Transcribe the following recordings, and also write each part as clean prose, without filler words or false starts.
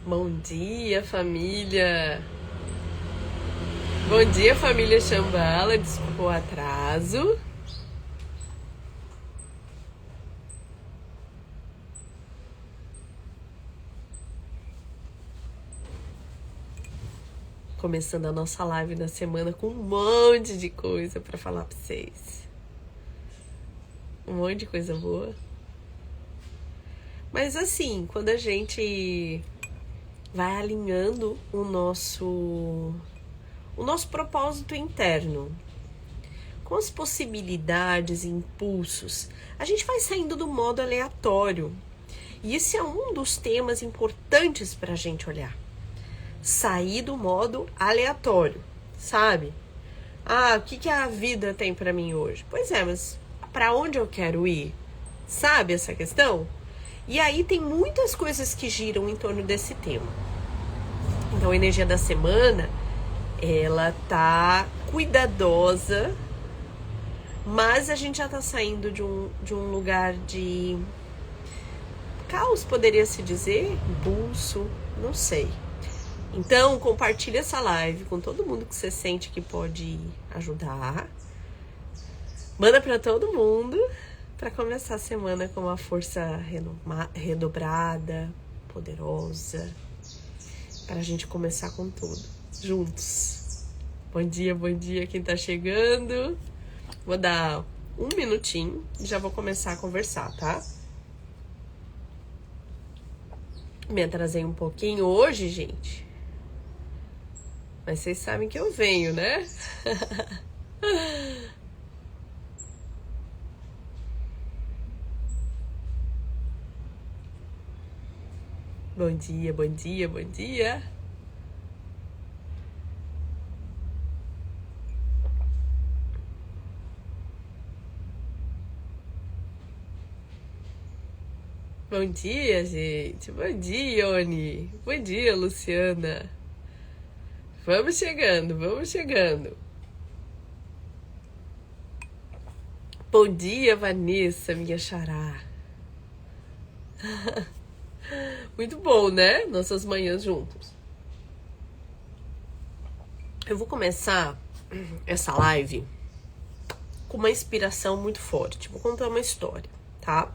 Bom dia, família! Bom dia, família Shambhala. Desculpa o atraso. Começando a nossa live da semana com um monte de coisa para falar para vocês. Um monte de coisa boa. Mas assim, quando a gente vai alinhando o nosso propósito interno com as possibilidades e impulsos, a gente vai saindo do modo aleatório. E esse é um dos temas importantes para a gente olhar. Sair do modo aleatório, sabe? O que a vida tem para mim hoje? Pois é, mas para onde eu quero ir? Sabe essa questão? E aí tem muitas coisas que giram em torno desse tema. Então a energia da semana, ela tá cuidadosa, mas a gente já tá saindo de um lugar de caos, poderia se dizer, impulso, não sei. Então compartilha essa live com todo mundo que você sente que pode ajudar. Manda para todo mundo para começar a semana com uma força redobrada, poderosa, para a gente começar com tudo, juntos. Bom dia quem tá chegando. Vou dar um minutinho e já vou começar a conversar, tá? Me atrasei um pouquinho hoje, gente. Mas vocês sabem que eu venho, né? Bom dia. Bom dia, gente. Bom dia, Oni. Bom dia, Luciana. Vamos chegando. Bom dia, Vanessa, minha xará. Muito bom, né? Nossas manhãs juntos. Eu vou começar essa live com uma inspiração muito forte. Vou contar uma história, tá?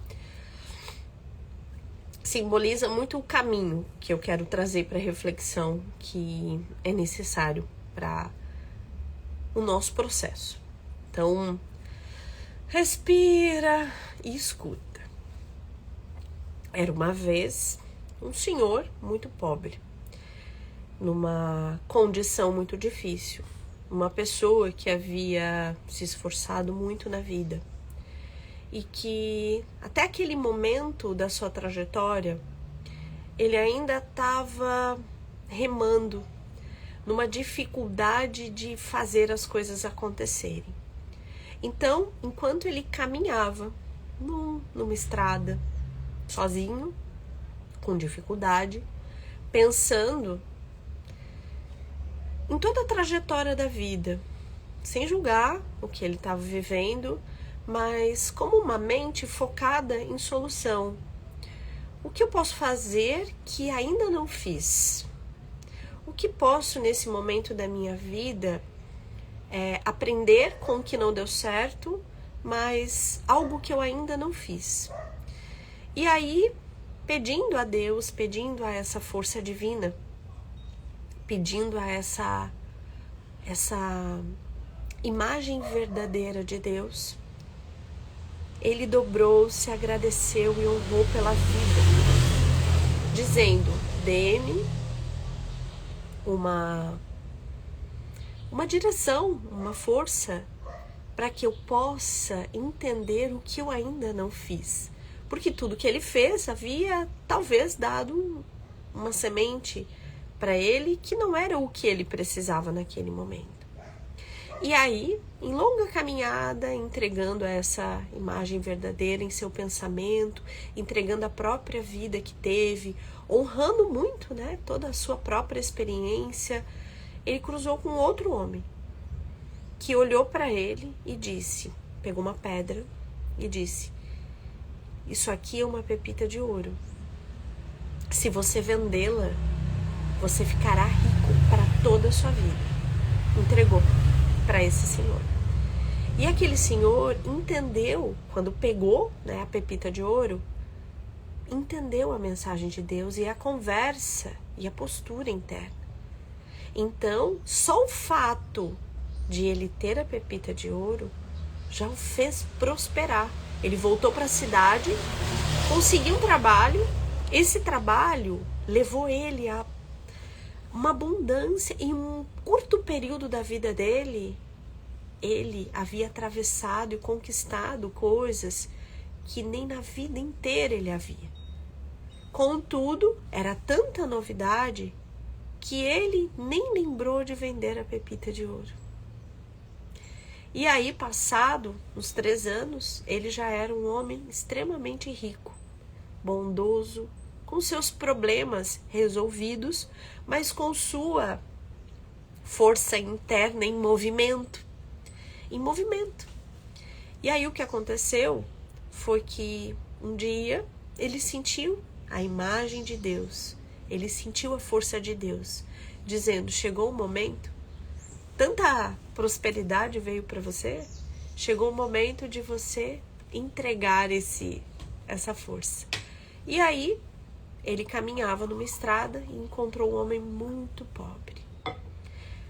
Simboliza muito o caminho que eu quero trazer para reflexão que é necessário para o nosso processo. Então, respira e escuta. Era uma vez um senhor muito pobre, numa condição muito difícil, uma pessoa que havia se esforçado muito na vida e que até aquele momento da sua trajetória ele ainda estava remando numa dificuldade de fazer as coisas acontecerem. Então, enquanto ele caminhava numa estrada, sozinho, com dificuldade, pensando em toda a trajetória da vida, sem julgar o que ele estava vivendo, mas como uma mente focada em solução. O que eu posso fazer que ainda não fiz? O que posso, nesse momento da minha vida, aprender com o que não deu certo, mas algo que eu ainda não fiz? E aí, pedindo a Deus, pedindo a essa força divina, pedindo a essa imagem verdadeira de Deus, ele dobrou-se, agradeceu e honrou pela vida, dizendo: dê-me uma direção, uma força, para que eu possa entender o que eu ainda não fiz. Porque tudo que ele fez havia talvez dado uma semente para ele que não era o que ele precisava naquele momento. E aí, em longa caminhada, entregando essa imagem verdadeira em seu pensamento, entregando a própria vida que teve, honrando muito, né, toda a sua própria experiência, ele cruzou com outro homem que olhou para ele e disse, pegou uma pedra e disse: isso aqui é uma pepita de ouro. Se você vendê-la, você ficará rico para toda a sua vida. Entregou para esse senhor. E aquele senhor entendeu, quando pegou, né, a pepita de ouro, entendeu a mensagem de Deus e a conversa e a postura interna. Então, só o fato de ele ter a pepita de ouro já o fez prosperar. Ele voltou para a cidade, conseguiu um trabalho. Esse trabalho levou ele a uma abundância. Em um curto período da vida dele, ele havia atravessado e conquistado coisas que nem na vida inteira ele havia. Contudo, era tanta novidade que ele nem lembrou de vender a pepita de ouro. E aí, passado uns 3 anos, ele já era um homem extremamente rico, bondoso, com seus problemas resolvidos, mas com sua força interna em movimento. E aí o que aconteceu foi que um dia ele sentiu a imagem de Deus, ele sentiu a força de Deus, dizendo: chegou o momento, tanta prosperidade veio para você, chegou o momento de você entregar essa força. E aí ele caminhava numa estrada e encontrou um homem muito pobre,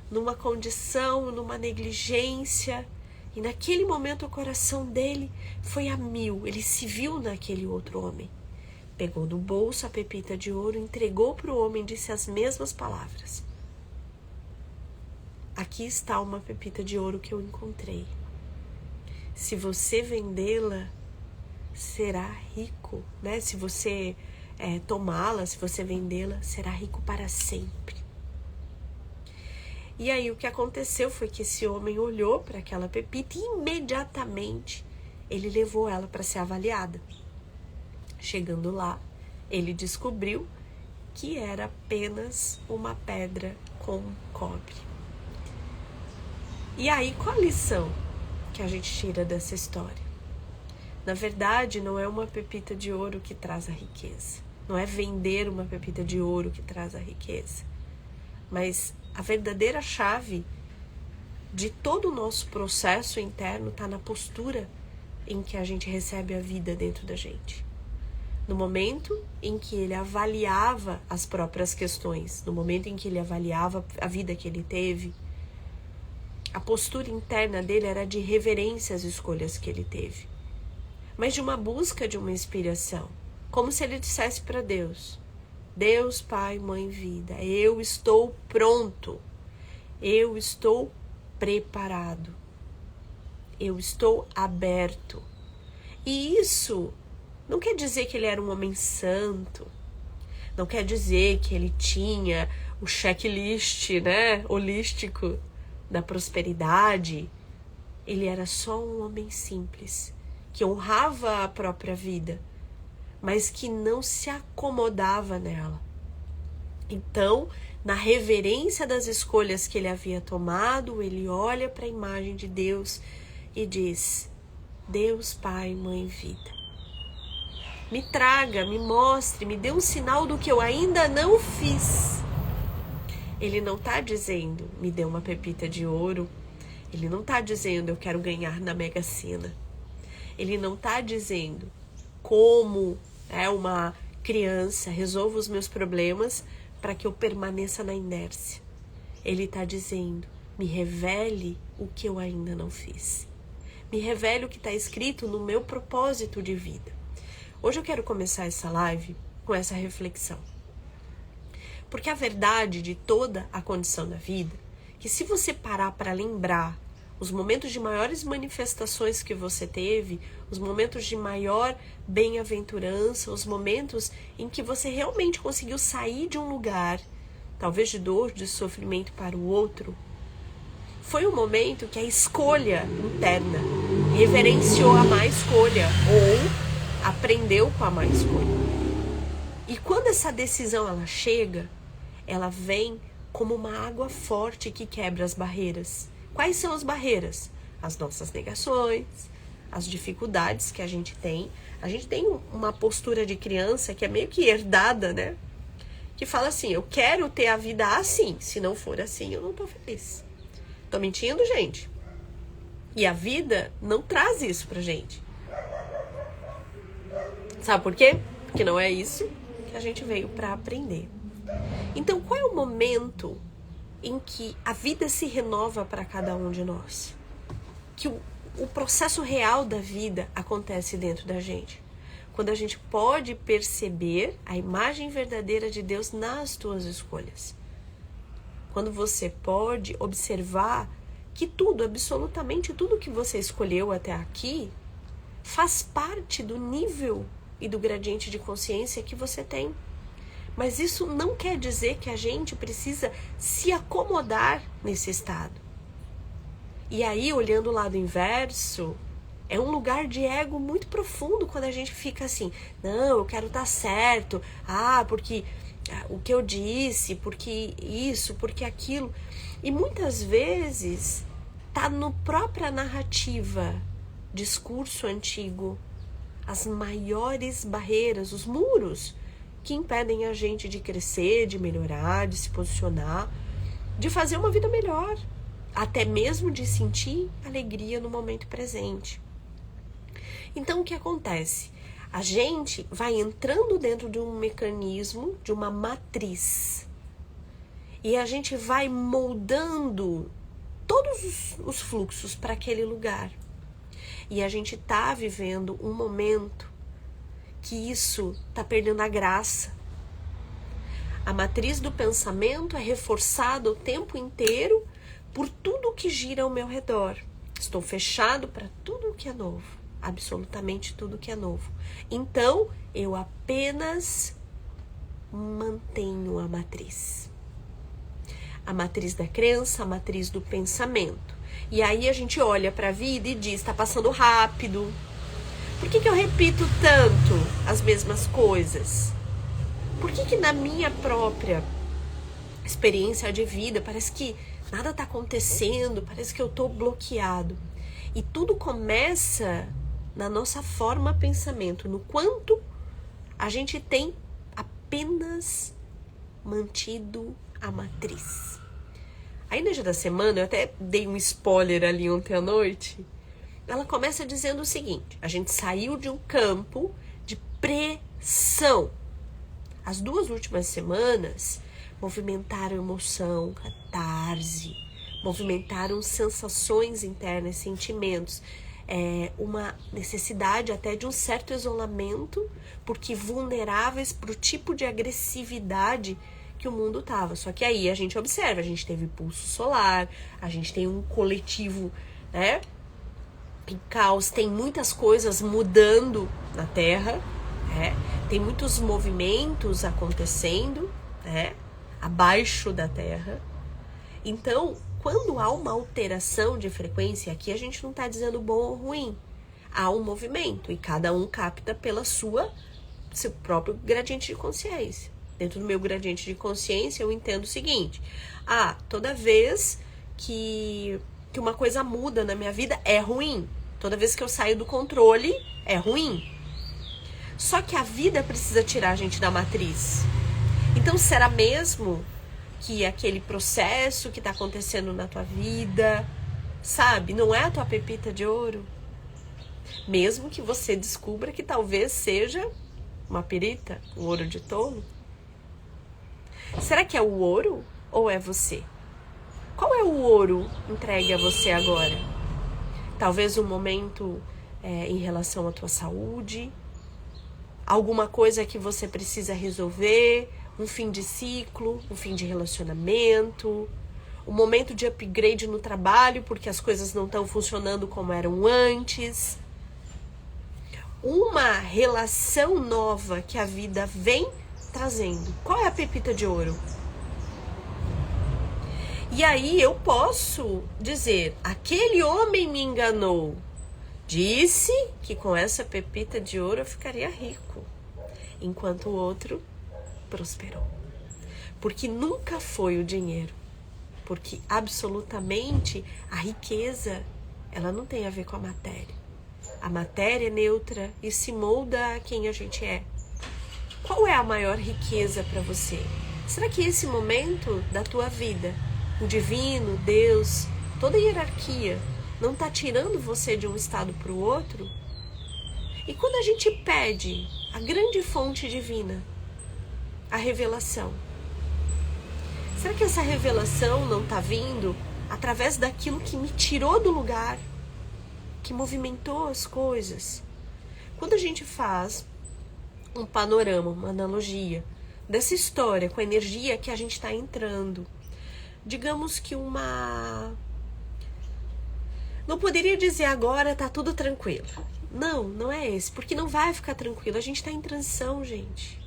numa condição, numa negligência. E naquele momento o coração dele foi a mil. Ele se viu naquele outro homem. Pegou do bolso a pepita de ouro, entregou para o homem e disse as mesmas palavras: aqui está uma pepita de ouro que eu encontrei. Se você vendê-la, será rico, né? Se você tomá-la, se você vendê-la, será rico para sempre. E aí o que aconteceu foi que esse homem olhou para aquela pepita e imediatamente ele levou ela para ser avaliada. Chegando lá, ele descobriu que era apenas uma pedra com cobre. E aí, qual a lição que a gente tira dessa história? Na verdade, não é uma pepita de ouro que traz a riqueza. Não é vender uma pepita de ouro que traz a riqueza. Mas a verdadeira chave de todo o nosso processo interno está na postura em que a gente recebe a vida dentro da gente. No momento em que ele avaliava as próprias questões, no momento em que ele avaliava a vida que ele teve, a postura interna dele era de reverência às escolhas que ele teve, mas de uma busca de uma inspiração, como se ele dissesse para Deus: Deus, Pai, Mãe, Vida, eu estou pronto, eu estou preparado, eu estou aberto. E isso não quer dizer que ele era um homem santo, não quer dizer que ele tinha o checklist, né, holístico da prosperidade. Ele era só um homem simples, que honrava a própria vida, mas que não se acomodava nela. Então, na reverência das escolhas que ele havia tomado, ele olha para a imagem de Deus e diz: Deus, Pai, Mãe, Vida, me traga, me mostre, me dê um sinal do que eu ainda não fiz. Ele não está dizendo: me dê uma pepita de ouro. Ele não está dizendo: eu quero ganhar na Mega Sena. Ele não está dizendo como uma criança resolva os meus problemas para que eu permaneça na inércia. Ele está dizendo: me revele o que eu ainda não fiz. Me revele o que está escrito no meu propósito de vida. Hoje eu quero começar essa live com essa reflexão. Porque a verdade de toda a condição da vida, que se você parar para lembrar os momentos de maiores manifestações que você teve, os momentos de maior bem-aventurança, os momentos em que você realmente conseguiu sair de um lugar, talvez de dor, de sofrimento, para o outro, foi um momento que a escolha interna reverenciou a má escolha ou aprendeu com a má escolha. E quando essa decisão ela chega, ela vem como uma água forte que quebra as barreiras. Quais são as barreiras? As nossas negações, as dificuldades que a gente tem. A gente tem uma postura de criança que é meio que herdada, né? que fala assim, eu quero ter a vida assim, se não for assim, eu não tô feliz. Tô mentindo, gente? E a vida não traz isso pra gente. Sabe por quê? Porque não é isso que a gente veio pra aprender. Então, qual é o momento em que a vida se renova para cada um de nós? Que o processo real da vida acontece dentro da gente. Quando a gente pode perceber a imagem verdadeira de Deus nas tuas escolhas. Quando você pode observar que tudo, absolutamente tudo que você escolheu até aqui, faz parte do nível e do gradiente de consciência que você tem. Mas isso não quer dizer que a gente precisa se acomodar nesse estado. E aí, olhando o lado inverso, é um lugar de ego muito profundo quando a gente fica assim, não, eu quero estar certo, porque o que eu disse, porque isso, porque aquilo. E muitas vezes tá no própria narrativa, discurso antigo, as maiores barreiras, os muros que impedem a gente de crescer, de melhorar, de se posicionar, de fazer uma vida melhor, até mesmo de sentir alegria no momento presente. Então, o que acontece? A gente vai entrando dentro de um mecanismo, de uma matriz, e a gente vai moldando todos os fluxos para aquele lugar. E a gente está vivendo um momento que isso está perdendo a graça. A matriz do pensamento é reforçada o tempo inteiro por tudo que gira ao meu redor. Estou fechado para tudo que é novo, absolutamente tudo que é novo. Então, eu apenas mantenho a matriz. A matriz da crença, a matriz do pensamento. E aí a gente olha para a vida e diz, está passando rápido. Por que eu repito tanto as mesmas coisas? Por que na minha própria experiência de vida parece que nada está acontecendo, parece que eu estou bloqueado? E tudo começa na nossa forma pensamento, no quanto a gente tem apenas mantido a matriz. A energia da semana, eu até dei um spoiler ali ontem à noite, ela começa dizendo o seguinte, a gente saiu de um campo de pressão. As 2 últimas semanas movimentaram emoção, catarse, movimentaram sensações internas, sentimentos, uma necessidade até de um certo isolamento, porque vulneráveis para o tipo de agressividade que o mundo estava. Só que aí a gente observa, a gente teve pulso solar, a gente tem um coletivo, né? Em caos, tem muitas coisas mudando na Terra, tem muitos movimentos acontecendo, abaixo da Terra. Então, quando há uma alteração de frequência, aqui a gente não está dizendo bom ou ruim, há um movimento e cada um capta pela seu próprio gradiente de consciência. Dentro do meu gradiente de consciência, eu entendo o seguinte, toda vez que uma coisa muda na minha vida é ruim. Toda vez que eu saio do controle, é ruim. Só que a vida precisa tirar a gente da matriz. Então, será mesmo que aquele processo que está acontecendo na tua vida, sabe, não é a tua pepita de ouro? Mesmo que você descubra que talvez seja uma perita, um ouro de tolo. Será que é o ouro ou é você? Qual é o ouro entregue a você agora? Talvez um momento em relação à tua saúde, alguma coisa que você precisa resolver, um fim de ciclo, um fim de relacionamento, um momento de upgrade no trabalho porque as coisas não estão funcionando como eram antes. Uma relação nova que a vida vem trazendo. Qual é a pepita de ouro? E aí eu posso dizer, aquele homem me enganou. Disse que com essa pepita de ouro eu ficaria rico, enquanto o outro prosperou. Porque nunca foi o dinheiro. Porque absolutamente a riqueza, ela não tem a ver com a matéria. A matéria é neutra e se molda a quem a gente é. Qual é a maior riqueza para você? Será que esse momento da tua vida, o divino, Deus, toda a hierarquia, não está tirando você de um estado para o outro? E quando a gente pede a grande fonte divina, a revelação, será que essa revelação não está vindo através daquilo que me tirou do lugar, que movimentou as coisas? Quando a gente faz um panorama, uma analogia dessa história com a energia que a gente está entrando, digamos que não poderia dizer agora tá tudo tranquilo. Não é esse, porque não vai ficar tranquilo. A gente está em transição, gente.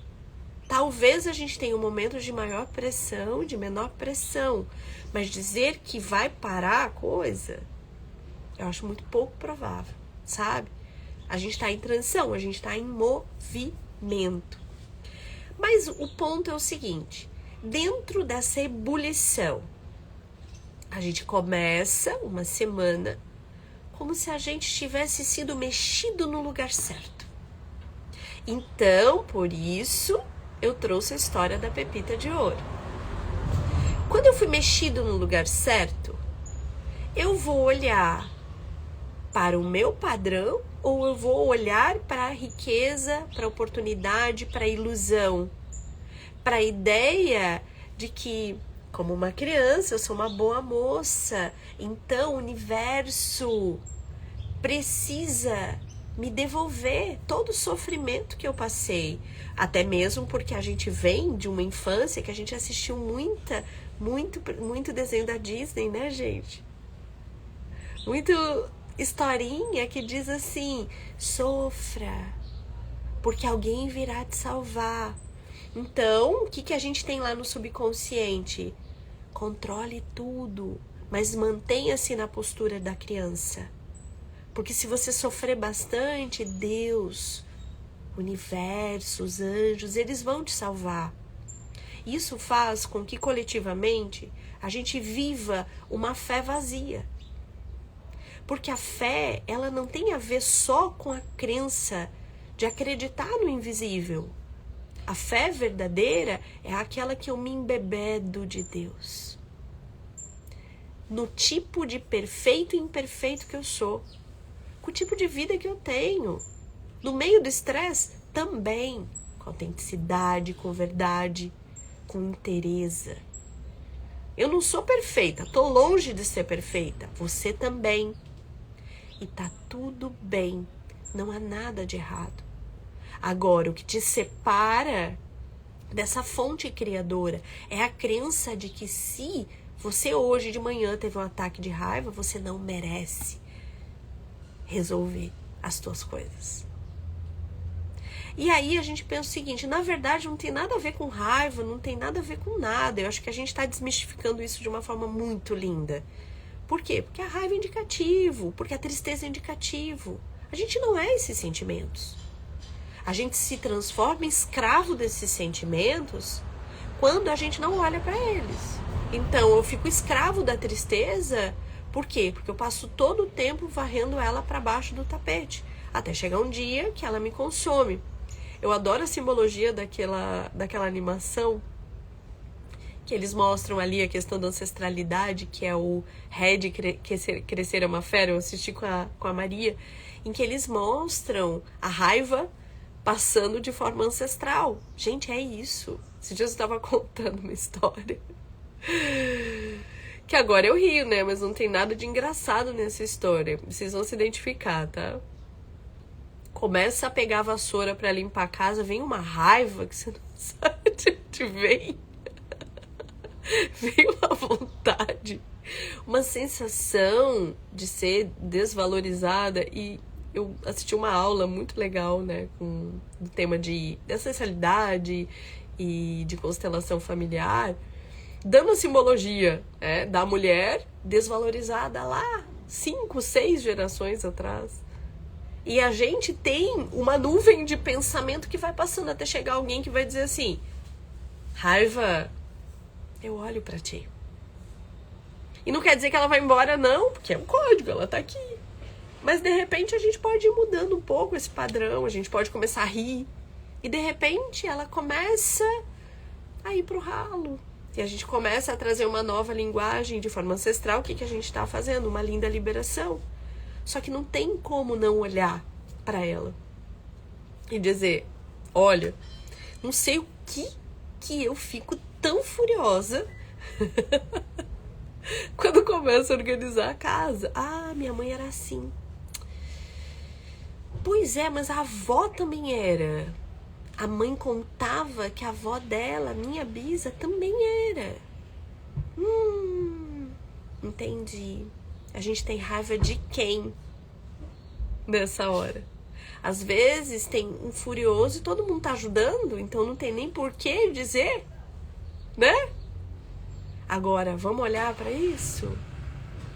Talvez a gente tenha um momento de maior pressão, de menor pressão, mas dizer que vai parar a coisa, eu acho muito pouco provável, sabe? A gente está em transição, a gente está em movimento. Mas o ponto é o seguinte, dentro dessa ebulição, a gente começa uma semana como se a gente tivesse sido mexido no lugar certo. Então, por isso, eu trouxe a história da pepita de ouro. Quando eu fui mexido no lugar certo, eu vou olhar para o meu padrão ou eu vou olhar para a riqueza, para a oportunidade, para a ilusão, para a ideia de que, como uma criança, eu sou uma boa moça, então o universo precisa me devolver todo o sofrimento que eu passei, até mesmo porque a gente vem de uma infância que a gente assistiu muito desenho da Disney, né, gente? Muito historinha que diz assim, sofra, porque alguém virá te salvar. Então, o que a gente tem lá no subconsciente? Controle tudo, mas mantenha-se na postura da criança. Porque se você sofrer bastante, Deus, o universo, os anjos, eles vão te salvar. Isso faz com que coletivamente a gente viva uma fé vazia. Porque a fé, ela não tem a ver só com a crença de acreditar no invisível. A fé verdadeira é aquela que eu me embebedo de Deus. No tipo de perfeito e imperfeito que eu sou. Com o tipo de vida que eu tenho. No meio do estresse, também. Com autenticidade, com verdade, com inteireza. Eu não sou perfeita, estou longe de ser perfeita. Você também. E tá tudo bem. Não há nada de errado. Agora, o que te separa dessa fonte criadora é a crença de que se você hoje de manhã teve um ataque de raiva, você não merece resolver as tuas coisas. E aí a gente pensa o seguinte, na verdade não tem nada a ver com raiva, não tem nada a ver com nada. Eu acho que a gente está desmistificando isso de uma forma muito linda. Por quê? Porque a raiva é indicativo, porque a tristeza é indicativo. A gente não é esses sentimentos. A gente se transforma em escravo desses sentimentos quando a gente não olha para eles. Então eu fico escravo da tristeza, por quê? Porque eu passo todo o tempo varrendo ela para baixo do tapete, até chegar um dia que ela me consome. Eu adoro a simbologia daquela animação que eles mostram ali a questão da ancestralidade, que é o Red Crescer é uma Fera, eu assisti com a Maria, em que eles mostram a raiva passando de forma ancestral. Gente, é isso. Esse dia eu estava contando uma história que agora eu rio, né? Mas não tem nada de engraçado nessa história. Vocês vão se identificar, tá? Começa a pegar a vassoura pra limpar a casa, vem uma raiva que você não sabe de onde vem. Vem uma vontade, uma sensação de ser desvalorizada. E eu assisti uma aula muito legal, né, com o tema de ancestralidade e de constelação familiar, dando a simbologia da mulher desvalorizada lá 5, 6 gerações atrás. E a gente tem uma nuvem de pensamento que vai passando até chegar alguém que vai dizer assim, raiva, eu olho pra ti. E não quer dizer que ela vai embora não, porque é um código, ela tá aqui. Mas de repente a gente pode ir mudando um pouco esse padrão, a gente pode começar a rir. E de repente ela começa a ir pro ralo. E a gente começa a trazer uma nova linguagem de forma ancestral. O que a gente está fazendo? Uma linda liberação. Só que não tem como não olhar para ela e dizer, olha, não sei o que eu fico tão furiosa quando começo a organizar a casa. Ah, minha mãe era assim. Pois é, mas a avó também era. A mãe contava que a avó dela, minha bisa, também era. Entendi. A gente tem raiva de quem nessa hora? Às vezes tem um furioso e todo mundo tá ajudando, então não tem nem por que dizer, né? Agora, vamos olhar para isso?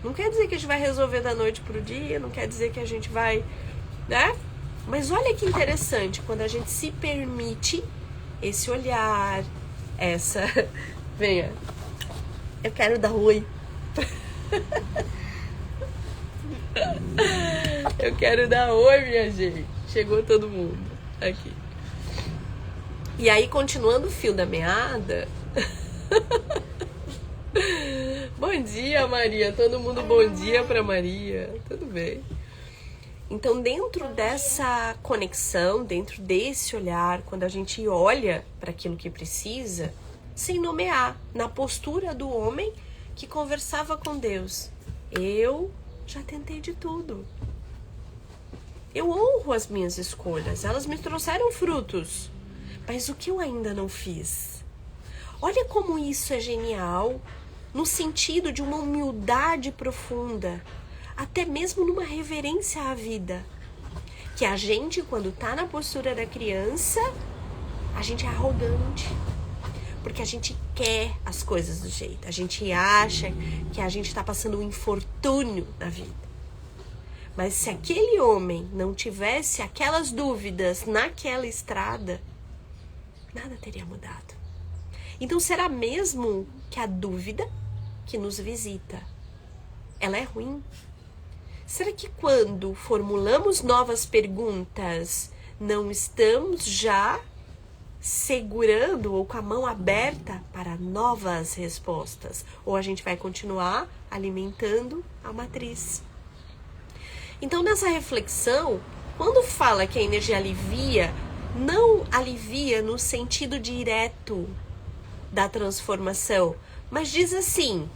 Não quer dizer que a gente vai resolver da noite pro dia, não quer dizer que a gente vai, né? Mas olha que interessante, quando a gente se permite esse olhar, essa... Venha, eu quero dar oi. Eu quero dar oi, minha gente. Chegou todo mundo aqui. E aí, continuando o fio da meada... Bom dia, Maria. Todo mundo bom dia pra Maria. Tudo bem. Então, dentro dessa conexão, dentro desse olhar, quando a gente olha para aquilo que precisa, sem nomear, na postura do homem que conversava com Deus. Eu já tentei de tudo. Eu honro as minhas escolhas, elas me trouxeram frutos. Mas o que eu ainda não fiz? Olha como isso é genial, no sentido de uma humildade profunda, até mesmo numa reverência à vida. Que a gente, quando tá na postura da criança, a gente é arrogante. Porque a gente quer as coisas do jeito. A gente acha que a gente tá passando um infortúnio na vida. Mas se aquele homem não tivesse aquelas dúvidas naquela estrada, nada teria mudado. Então será mesmo que a dúvida que nos visita, ela é ruim? Será que quando formulamos novas perguntas, não estamos já segurando ou com a mão aberta para novas respostas? Ou a gente vai continuar alimentando a matriz? Então, nessa reflexão, quando fala que a energia alivia, não alivia no sentido direto da transformação, mas diz assim: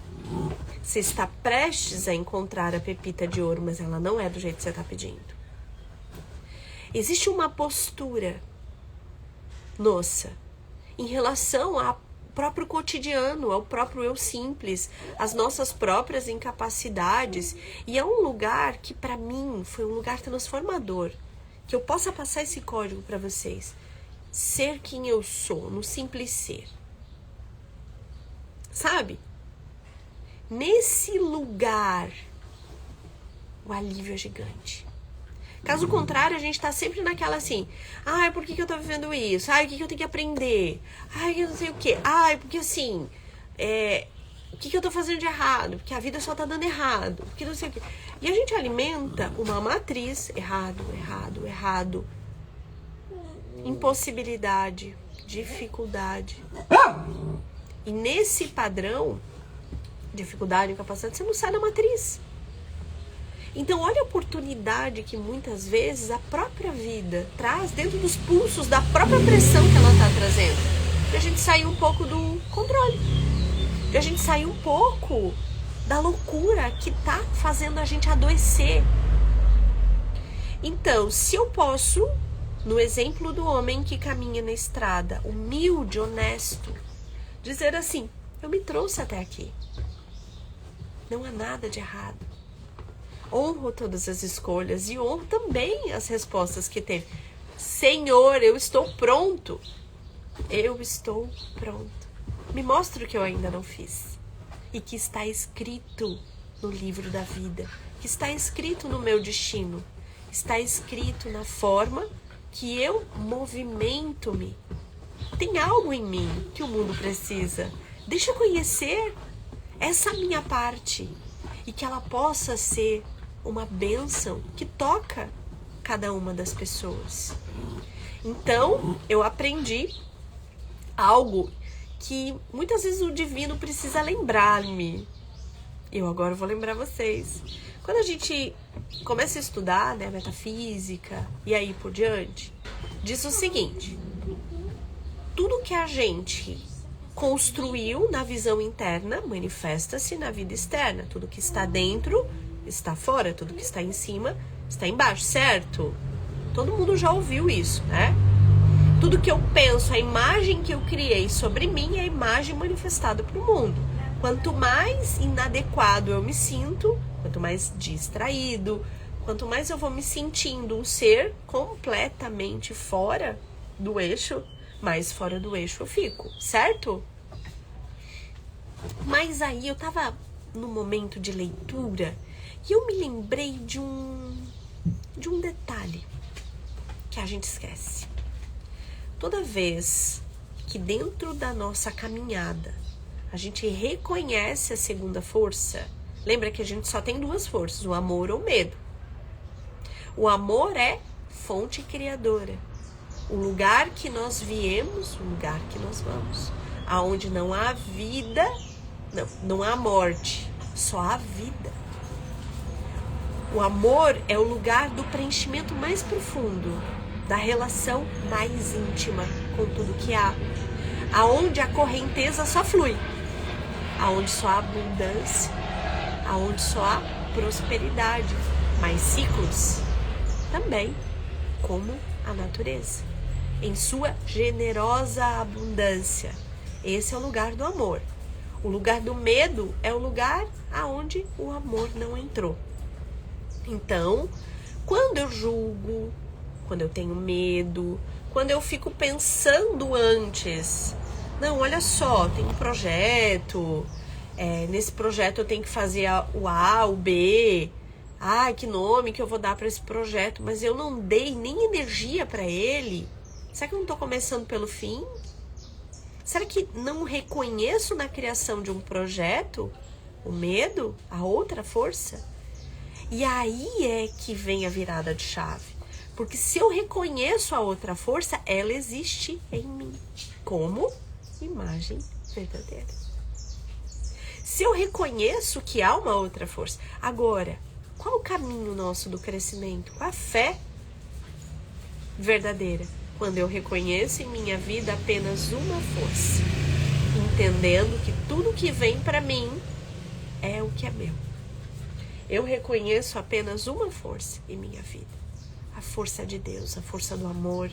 você está prestes a encontrar a pepita de ouro, mas ela não é do jeito que você está pedindo. Existe uma postura nossa em relação ao próprio cotidiano, ao próprio eu simples, às nossas próprias incapacidades. E é um lugar que para mim foi um lugar transformador, que eu possa passar esse código para vocês. Ser quem eu sou, no simples ser. Sabe? Nesse lugar, o alívio é gigante. Caso contrário, a gente tá sempre naquela assim, ai, por que eu tô vivendo isso? Ai, o que eu tenho que aprender? Ai, eu não sei o quê. Ai, porque assim, o que eu tô fazendo de errado? Porque a vida só tá dando errado. Porque não sei o quê. E a gente alimenta uma matriz, errado, errado, errado. Impossibilidade, dificuldade. E nesse padrão, dificuldade, incapacidade, você não sai da matriz. Então, olha a oportunidade que muitas vezes a própria vida traz dentro dos pulsos da própria pressão que ela está trazendo. De a gente sair um pouco do controle. De a gente sair um pouco da loucura que está fazendo a gente adoecer. Então, se eu posso, no exemplo do homem que caminha na estrada, humilde, honesto, dizer assim, eu me trouxe até aqui. Não há nada de errado. Honro todas as escolhas e honro também as respostas que teve. Senhor, eu estou pronto. Eu estou pronto. Me mostra o que eu ainda não fiz. E que está escrito no livro da vida. Que está escrito no meu destino. Está escrito na forma que eu movimento-me. Tem algo em mim que o mundo precisa. Deixa eu conhecer essa minha parte. E que ela possa ser uma bênção que toca cada uma das pessoas. Então, eu aprendi algo que muitas vezes o divino precisa lembrar-me. Eu agora vou lembrar vocês. Quando a gente começa a estudar, né, metafísica e aí por diante, diz o seguinte: tudo que a gente construiu na visão interna manifesta-se na vida externa. Tudo que está dentro está fora, tudo que está em cima está embaixo, certo? Todo mundo já ouviu isso, né? Tudo que eu penso, a imagem que eu criei sobre mim é a imagem manifestada para o mundo. Quanto mais inadequado eu me sinto, quanto mais distraído, quanto mais eu vou me sentindo um ser completamente fora do eixo, mais fora do eixo eu fico, certo? Mas aí eu tava no momento de leitura e eu me lembrei de um detalhe que a gente esquece. Toda vez que dentro da nossa caminhada a gente reconhece a segunda força, lembra que a gente só tem duas forças, o amor ou o medo. O amor é fonte criadora. O lugar que nós viemos, o lugar que nós vamos. Aonde não há vida, não há morte, só há vida. O amor é o lugar do preenchimento mais profundo, da relação mais íntima com tudo que há. Aonde a correnteza só flui. Aonde só há abundância. Aonde só há prosperidade. Mas ciclos também, como a natureza. Em sua generosa abundância. Esse é o lugar do amor. O lugar do medo é o lugar aonde o amor não entrou. Então, quando eu julgo, quando eu tenho medo, quando eu fico pensando antes, não, olha só, tem um projeto, nesse projeto eu tenho que fazer o A, o B, que nome que eu vou dar para esse projeto, mas eu não dei nem energia para ele. Será que eu não estou começando pelo fim? Será que não reconheço na criação de um projeto o medo, a outra força? E aí é que vem a virada de chave. Porque se eu reconheço a outra força, ela existe em mim como imagem verdadeira. Se eu reconheço que há uma outra força. Agora, qual o caminho nosso do crescimento? Qual a fé verdadeira? Quando eu reconheço em minha vida apenas uma força, entendendo que tudo que vem para mim é o que é meu. Eu reconheço apenas uma força em minha vida. A força de Deus, a força do amor,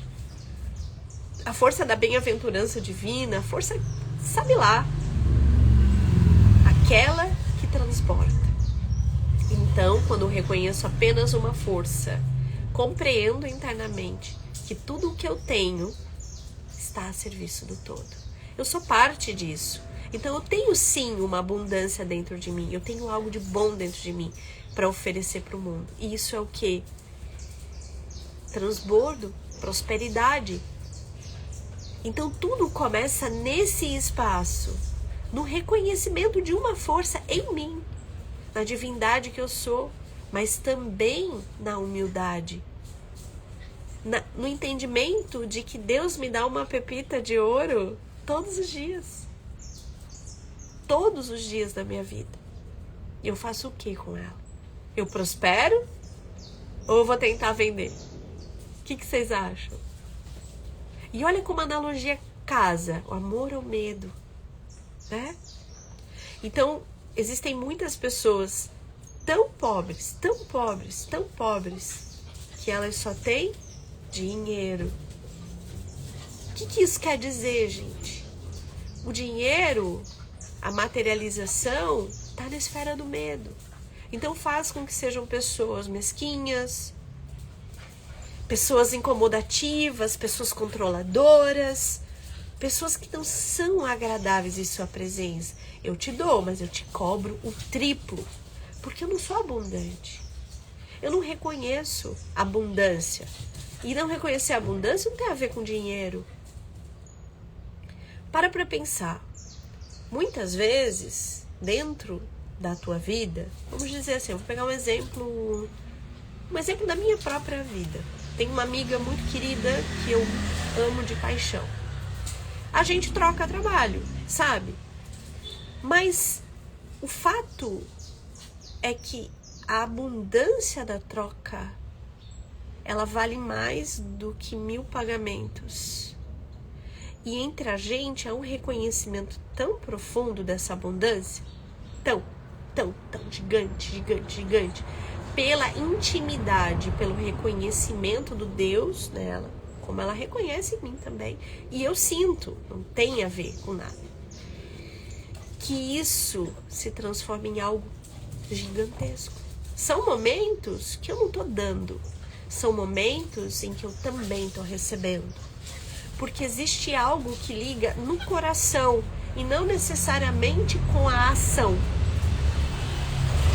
a força da bem-aventurança divina, a força, sabe lá, aquela que transporta. Então, quando eu reconheço apenas uma força, compreendo internamente que tudo o que eu tenho está a serviço do todo. Eu sou parte disso. Então eu tenho sim uma abundância dentro de mim. Eu tenho algo de bom dentro de mim para oferecer para o mundo. E isso é o quê? Transbordo, prosperidade. Então tudo começa nesse espaço, no reconhecimento de uma força em mim, na divindade que eu sou, mas também na humildade. No entendimento de que Deus me dá uma pepita de ouro todos os dias. Todos os dias da minha vida. Eu faço o que com ela? Eu prospero? Ou eu vou tentar vender? O que vocês acham? E olha como a analogia casa. O amor ou o medo. Né? Então, existem muitas pessoas tão pobres, tão pobres, tão pobres, que elas só têm dinheiro. O que isso quer dizer, gente? O dinheiro, a materialização, está na esfera do medo. Então faz com que sejam pessoas mesquinhas, pessoas incomodativas, pessoas controladoras, pessoas que não são agradáveis em sua presença. Eu te dou, mas eu te cobro o triplo, porque eu não sou abundante. Eu não reconheço abundância. E não reconhecer a abundância não tem a ver com dinheiro. Para pensar. Muitas vezes, dentro da tua vida, vamos dizer assim, eu vou pegar um exemplo da minha própria vida. Tenho uma amiga muito querida que eu amo de paixão. a gente troca trabalho, sabe? Mas o fato é que a abundância da troca, ela vale mais do que 1000 pagamentos. E entre a gente há um reconhecimento tão profundo dessa abundância, tão gigante, pela intimidade, pelo reconhecimento do Deus nela, como ela reconhece em mim também, e eu sinto, não tem a ver com nada, que isso se transforma em algo gigantesco. São momentos que eu não tô dando, são momentos em que eu também tô recebendo, porque existe algo que liga no coração e não necessariamente com a ação.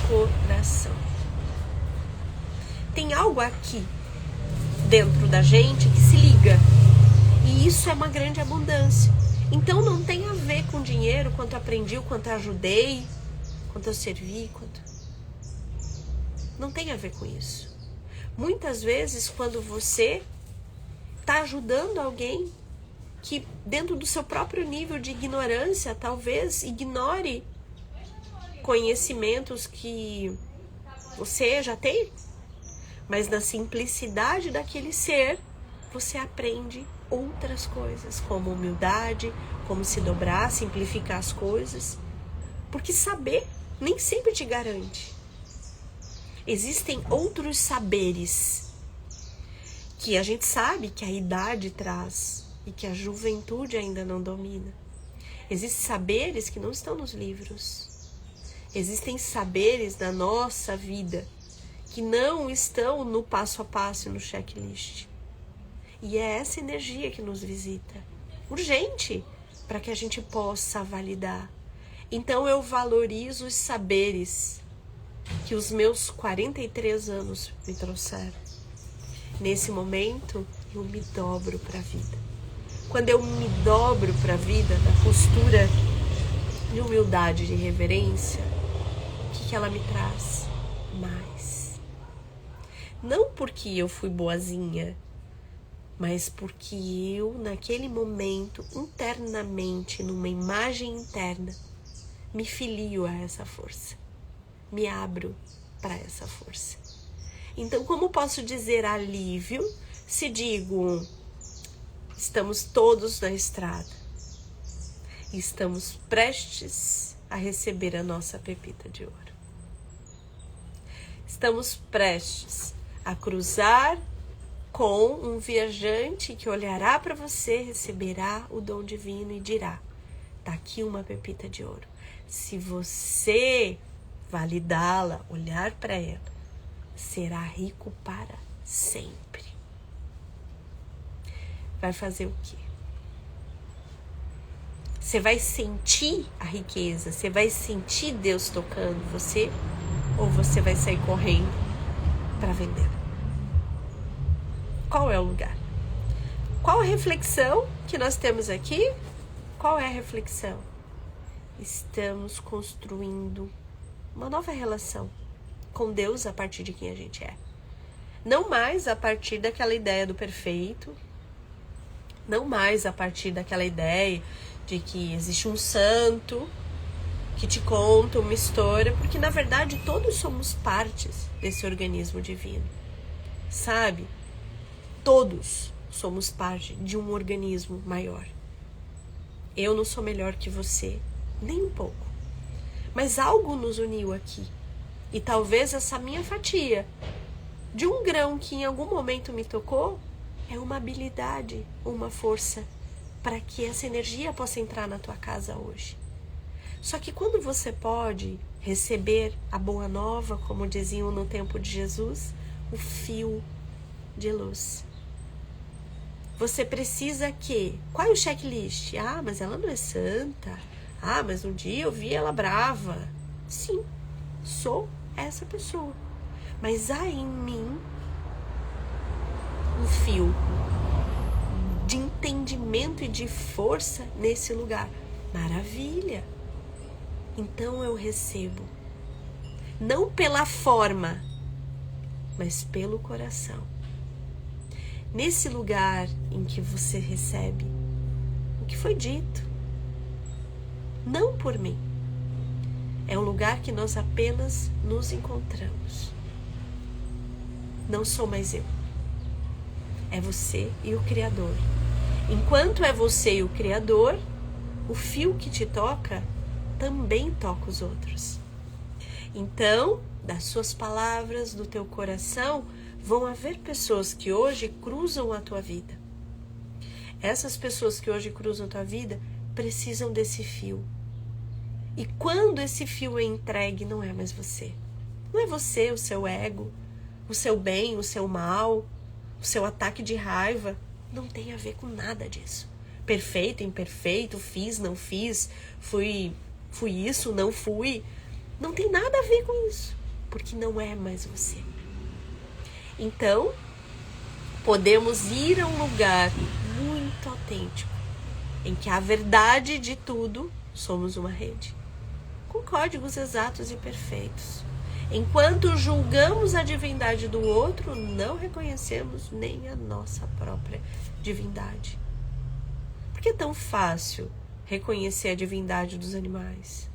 Coração. Tem algo aqui dentro da gente que se liga, e isso é uma grande abundância. Então não tem a ver com dinheiro, quanto aprendi, quanto ajudei, quanto eu servi, não tem a ver com isso. Muitas vezes, quando você está ajudando alguém que dentro do seu próprio nível de ignorância, talvez ignore conhecimentos que você já tem, mas na simplicidade daquele ser, você aprende outras coisas, como humildade, como se dobrar, simplificar as coisas, porque saber nem sempre te garante. Existem outros saberes que a gente sabe que a idade traz e que a juventude ainda não domina. Existem saberes que não estão nos livros. Existem saberes da nossa vida que não estão no passo a passo, no checklist. E é essa energia que nos visita, urgente, para que a gente possa validar. Então eu valorizo os saberes que os meus 43 anos me trouxeram. Nesse momento, eu me dobro para a vida. Quando eu me dobro para a vida, na postura de humildade, de reverência, o que ela me traz? Mais. Não porque eu fui boazinha, mas porque eu, naquele momento, internamente, numa imagem interna, me filio a essa força. Me abro para essa força. Então, como posso dizer alívio se digo, estamos todos na estrada e estamos prestes a receber a nossa pepita de ouro. Estamos prestes a cruzar com um viajante que olhará para você, receberá o dom divino e dirá: tá aqui uma pepita de ouro. Se você validá-la, olhar para ela, será rico para sempre. Vai fazer o quê? Você vai sentir a riqueza? Você vai sentir Deus tocando você? Ou você vai sair correndo para vender? Qual é o lugar? Qual a reflexão que nós temos aqui? Qual é a reflexão? Estamos construindo uma nova relação com Deus a partir de quem a gente é. Não mais a partir daquela ideia do perfeito, não mais a partir daquela ideia de que existe um santo que te conta uma história, porque na verdade todos somos partes desse organismo divino, sabe? Todos somos parte de um organismo maior. Eu não sou melhor que você, nem um pouco. Mas algo nos uniu aqui. E talvez essa minha fatia de um grão que em algum momento me tocou é uma habilidade, uma força para que essa energia possa entrar na tua casa hoje. Só que quando você pode receber a boa nova, como diziam no tempo de Jesus, o fio de luz. Você precisa que... Qual é o checklist? Ah, mas ela não é santa. Ah, mas um dia eu vi ela brava. Sim, sou essa pessoa. Mas há em mim um fio de entendimento e de força nesse lugar. Maravilha! Então eu recebo. Não pela forma, mas pelo coração. Nesse lugar em que você recebe, o que foi dito. Não por mim. É um lugar que nós apenas nos encontramos. Não sou mais eu. É você e o Criador. Enquanto é você e o Criador, o fio que te toca também toca os outros. Então, das suas palavras, do teu coração, vão haver pessoas que hoje cruzam a tua vida. Essas pessoas que hoje cruzam a tua vida precisam desse fio. E quando esse fio é entregue, não é mais você. Não é você, o seu ego, o seu bem, o seu mal, o seu ataque de raiva. Não tem a ver com nada disso. Perfeito, imperfeito, fiz, não fiz, fui isso, não fui. Não tem nada a ver com isso, porque não é mais você. Então, podemos ir a um lugar muito autêntico, em que a verdade de tudo somos uma rede, com códigos exatos e perfeitos. Enquanto julgamos a divindade do outro, não reconhecemos nem a nossa própria divindade. Por que é tão fácil reconhecer a divindade dos animais?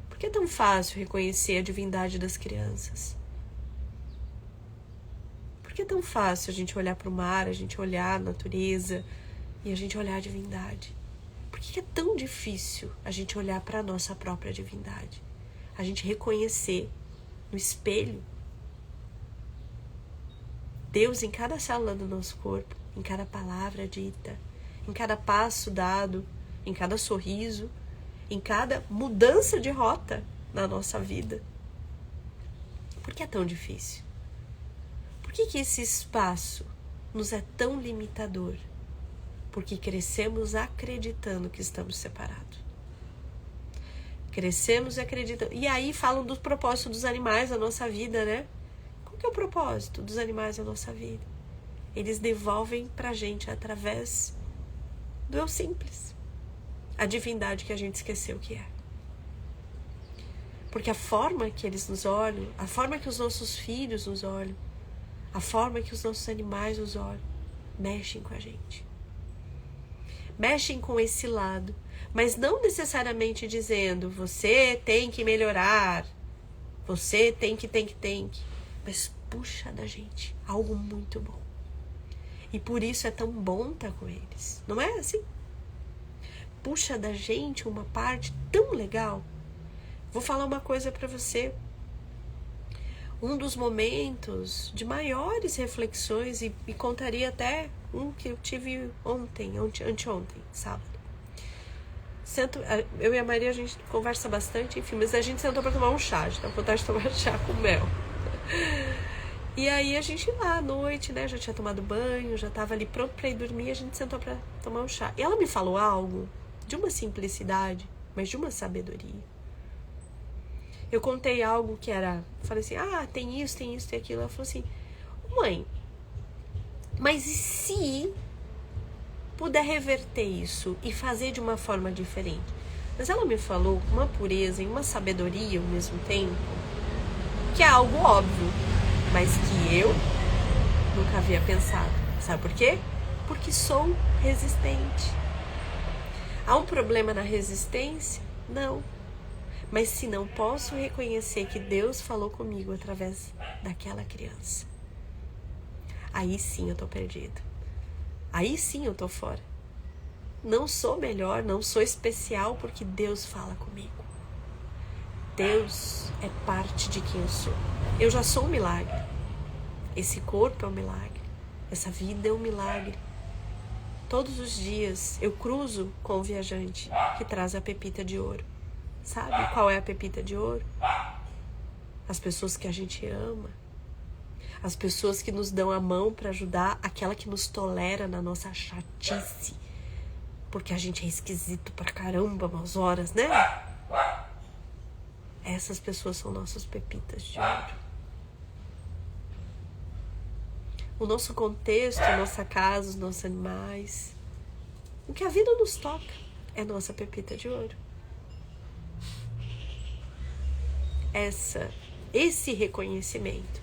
Por que é tão fácil reconhecer a divindade das crianças? Por que é tão fácil a gente olhar para o mar, a gente olhar a natureza e a gente olhar a divindade? Por que é tão difícil a gente olhar para a nossa própria divindade? A gente reconhecer no espelho Deus em cada célula do nosso corpo, em cada palavra dita, em cada passo dado, em cada sorriso, em cada mudança de rota na nossa vida. Por que é tão difícil? Por que esse espaço nos é tão limitador? Porque crescemos acreditando que estamos separados. Crescemos acreditando. E aí falam do propósito dos animais na nossa vida, né? Qual que é o propósito dos animais na nossa vida? Eles devolvem pra gente através do eu simples. A divindade que a gente esqueceu que é. Porque a forma que eles nos olham, a forma que os nossos filhos nos olham, a forma que os nossos animais nos olham, mexem com a gente. Mexem com esse lado, mas não necessariamente dizendo, você tem que melhorar, você tem que, mas puxa da gente algo muito bom. E por isso é tão bom estar com eles, não é assim? Puxa da gente uma parte tão legal. Vou falar uma coisa para você. Um dos momentos de maiores reflexões, e contaria até um que eu tive anteontem, sábado. Eu e a Maria, a gente conversa bastante, enfim, mas a gente sentou para tomar um chá, a gente tava com vontade de tomar chá com mel. E aí a gente lá à noite, né, já tinha tomado banho, já tava ali pronto para ir dormir, a gente sentou para tomar um chá. E ela me falou algo de uma simplicidade, mas de uma sabedoria. Eu contei algo que era, falei assim, tem isso, tem aquilo. Ela falou assim, mãe, mas e se puder reverter isso e fazer de uma forma diferente? Mas ela me falou com uma pureza e uma sabedoria ao mesmo tempo, que é algo óbvio, mas que eu nunca havia pensado. Sabe por quê? Porque sou resistente. Há um problema na resistência? Não. Mas se não posso reconhecer que Deus falou comigo através daquela criança, aí sim eu tô perdido. Aí sim eu tô fora. Não sou melhor, não sou especial porque Deus fala comigo. Deus é parte de quem eu sou. Eu já sou um milagre. Esse corpo é um milagre. Essa vida é um milagre. Todos os dias eu cruzo com o viajante que traz a pepita de ouro. Sabe qual é a pepita de ouro? As pessoas que a gente ama. As pessoas que nos dão a mão para ajudar, aquela que nos tolera na nossa chatice. Porque a gente é esquisito pra caramba umas horas, né? Essas pessoas são nossas pepitas de ouro. O nosso contexto, a nossa casa, os nossos animais, o que a vida nos toca é nossa pepita de ouro. Esse reconhecimento,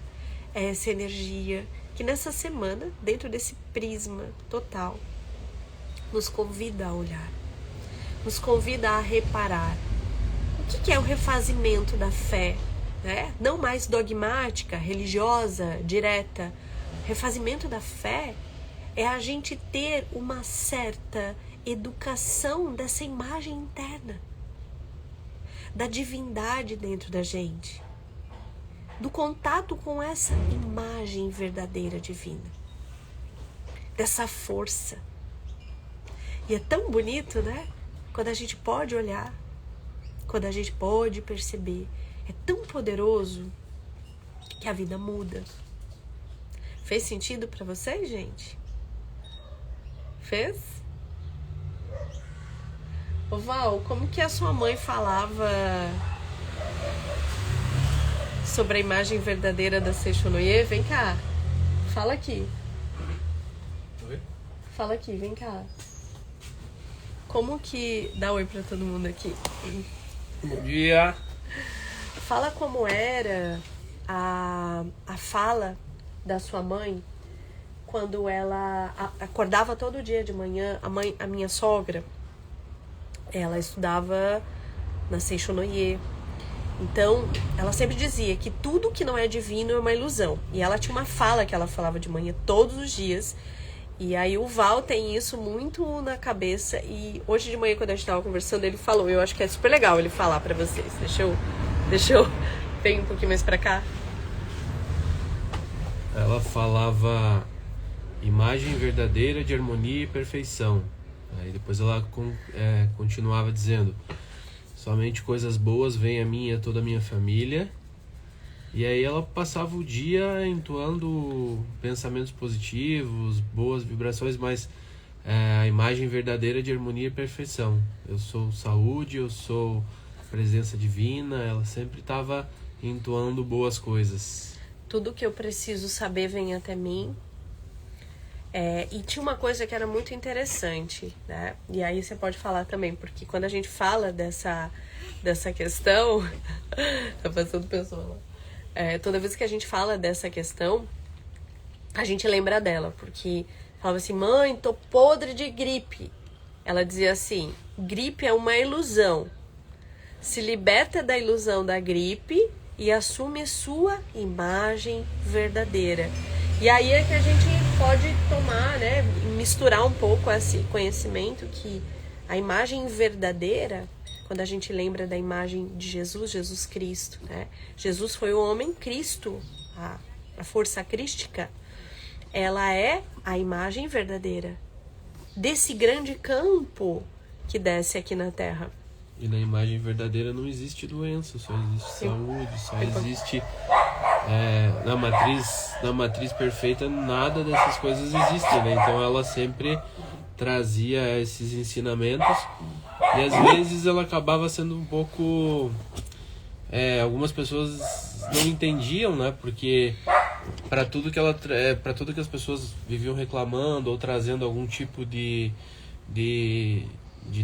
essa energia que nessa semana, dentro desse prisma total, nos convida a olhar, nos convida a reparar. O que é o refazimento da fé? Né? Não mais dogmática, religiosa, direta. O refazimento da fé é a gente ter uma certa educação dessa imagem interna, da divindade dentro da gente, do contato com essa imagem verdadeira divina, dessa força. E é tão bonito, né? Quando a gente pode olhar, quando a gente pode perceber, é tão poderoso que a vida muda. Fez sentido pra vocês, gente? Fez? Ô Val, como que a sua mãe falava sobre a imagem verdadeira da Seishonoye? Vem cá, fala aqui. Oi? Fala aqui, vem cá. Como que... Dá oi pra todo mundo aqui. Bom dia. Fala como era a fala da sua mãe quando ela acordava todo dia de manhã. A minha sogra, ela estudava na Seishonoye. Então, ela sempre dizia que tudo que não é divino é uma ilusão. E ela tinha uma fala que ela falava de manhã todos os dias. E aí o Val tem isso muito na cabeça. E hoje de manhã, quando a gente estava conversando, ele falou. Eu acho que é super legal ele falar pra vocês. Deixa eu vir um pouquinho mais pra cá. Ela falava imagem verdadeira de harmonia e perfeição. Aí depois ela continuava dizendo: somente coisas boas vêm a mim e a toda a minha família. E aí ela passava o dia entoando pensamentos positivos, boas vibrações, mas a imagem verdadeira de harmonia e perfeição. Eu sou saúde, eu sou presença divina. Ela sempre estava entoando boas coisas. Tudo que eu preciso saber vem até mim. E tinha uma coisa que era muito interessante, né? E aí você pode falar também, porque quando a gente fala dessa questão... Tá passando pessoa lá. Toda vez que a gente fala dessa questão, a gente lembra dela, porque falava assim: mãe, tô podre de gripe. Ela dizia assim: gripe é uma ilusão. Se liberta da ilusão da gripe e assume sua imagem verdadeira. E aí é que a gente pode tomar, né, misturar um pouco esse conhecimento que a imagem verdadeira, quando a gente lembra da imagem de Jesus Cristo, né? Jesus foi o homem, Cristo, a força crística, ela é a imagem verdadeira desse grande campo que desce aqui na Terra. E na imagem verdadeira não existe doença, só existe saúde, só existe... na matriz perfeita nada dessas coisas existem, né? Então ela sempre trazia esses ensinamentos e às vezes ela acabava sendo um pouco... algumas pessoas não entendiam, né? Porque para tudo que as pessoas viviam reclamando ou trazendo algum tipo de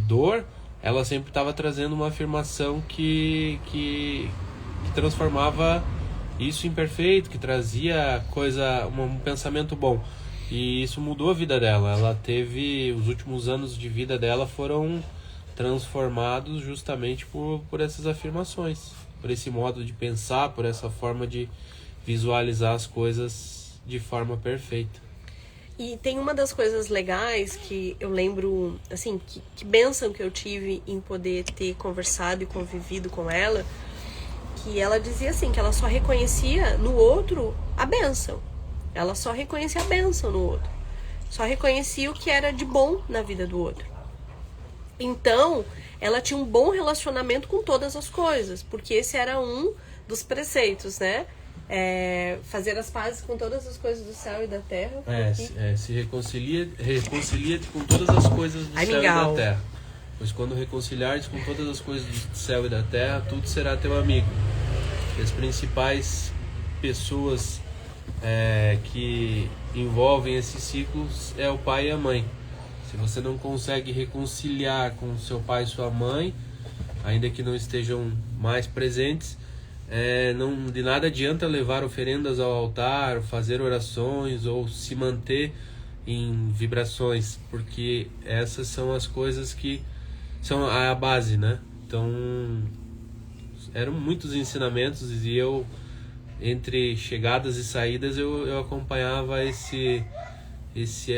dor, ela sempre estava trazendo uma afirmação que transformava isso em perfeito, que trazia um pensamento bom. E isso mudou a vida dela. Ela teve... Os últimos anos de vida dela foram transformados justamente por essas afirmações, por esse modo de pensar, por essa forma de visualizar as coisas de forma perfeita. E tem uma das coisas legais que eu lembro, assim, que bênção que eu tive em poder ter conversado e convivido com ela, que ela dizia assim, que ela só reconhecia no outro a bênção. Ela só reconhecia a bênção no outro. Só reconhecia o que era de bom na vida do outro. Então, ela tinha um bom relacionamento com todas as coisas, porque esse era um dos preceitos, né? Fazer as pazes com todas as coisas do céu e da terra. Se reconcilia com todas as coisas do céu e da terra. Pois quando reconciliares com todas as coisas do céu e da terra, tudo será teu amigo. E as principais pessoas que envolvem esses ciclos é o pai e a mãe. Se você não consegue reconciliar com seu pai e sua mãe, ainda que não estejam mais presentes, não de nada adianta levar oferendas ao altar, fazer orações ou se manter em vibrações, porque essas são as coisas que são a base, né? Então, eram muitos ensinamentos e eu, entre chegadas e saídas, eu acompanhava esse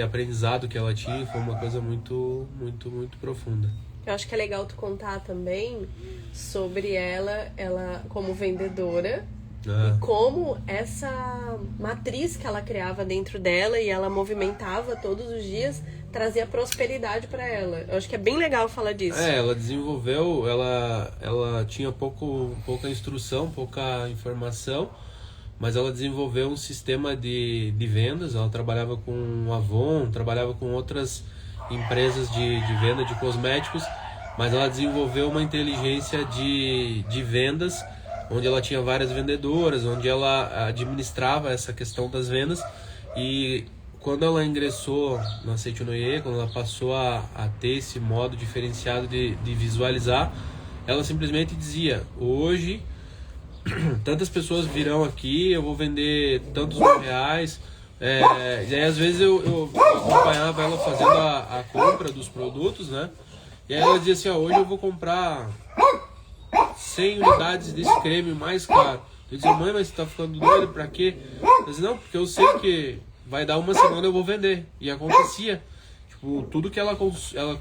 aprendizado que ela tinha. Foi uma coisa muito, muito, muito profunda. Eu acho que é legal tu contar também sobre ela como vendedora, e como essa matriz que ela criava dentro dela e ela movimentava todos os dias trazia prosperidade para ela. Eu acho que é bem legal falar disso. Ela desenvolveu, ela tinha pouca instrução, pouca informação, mas ela desenvolveu um sistema de vendas. Ela trabalhava com Avon, trabalhava com outras empresas de venda de cosméticos, mas ela desenvolveu uma inteligência de vendas, onde ela tinha várias vendedoras, onde ela administrava essa questão das vendas. E quando ela ingressou na Seitonoye, quando ela passou a ter esse modo diferenciado de visualizar, ela simplesmente dizia: hoje tantas pessoas virão aqui, eu vou vender tantos R$1.000. E aí às vezes eu acompanhava ela fazendo a compra dos produtos, né? E aí ela dizia assim: hoje eu vou comprar 100 unidades desse creme mais caro. Eu dizia: mãe, mas você tá ficando doido, pra quê? Eu dizia: não, porque eu sei que vai dar uma semana eu vou vender. E acontecia. Tipo, tudo que ela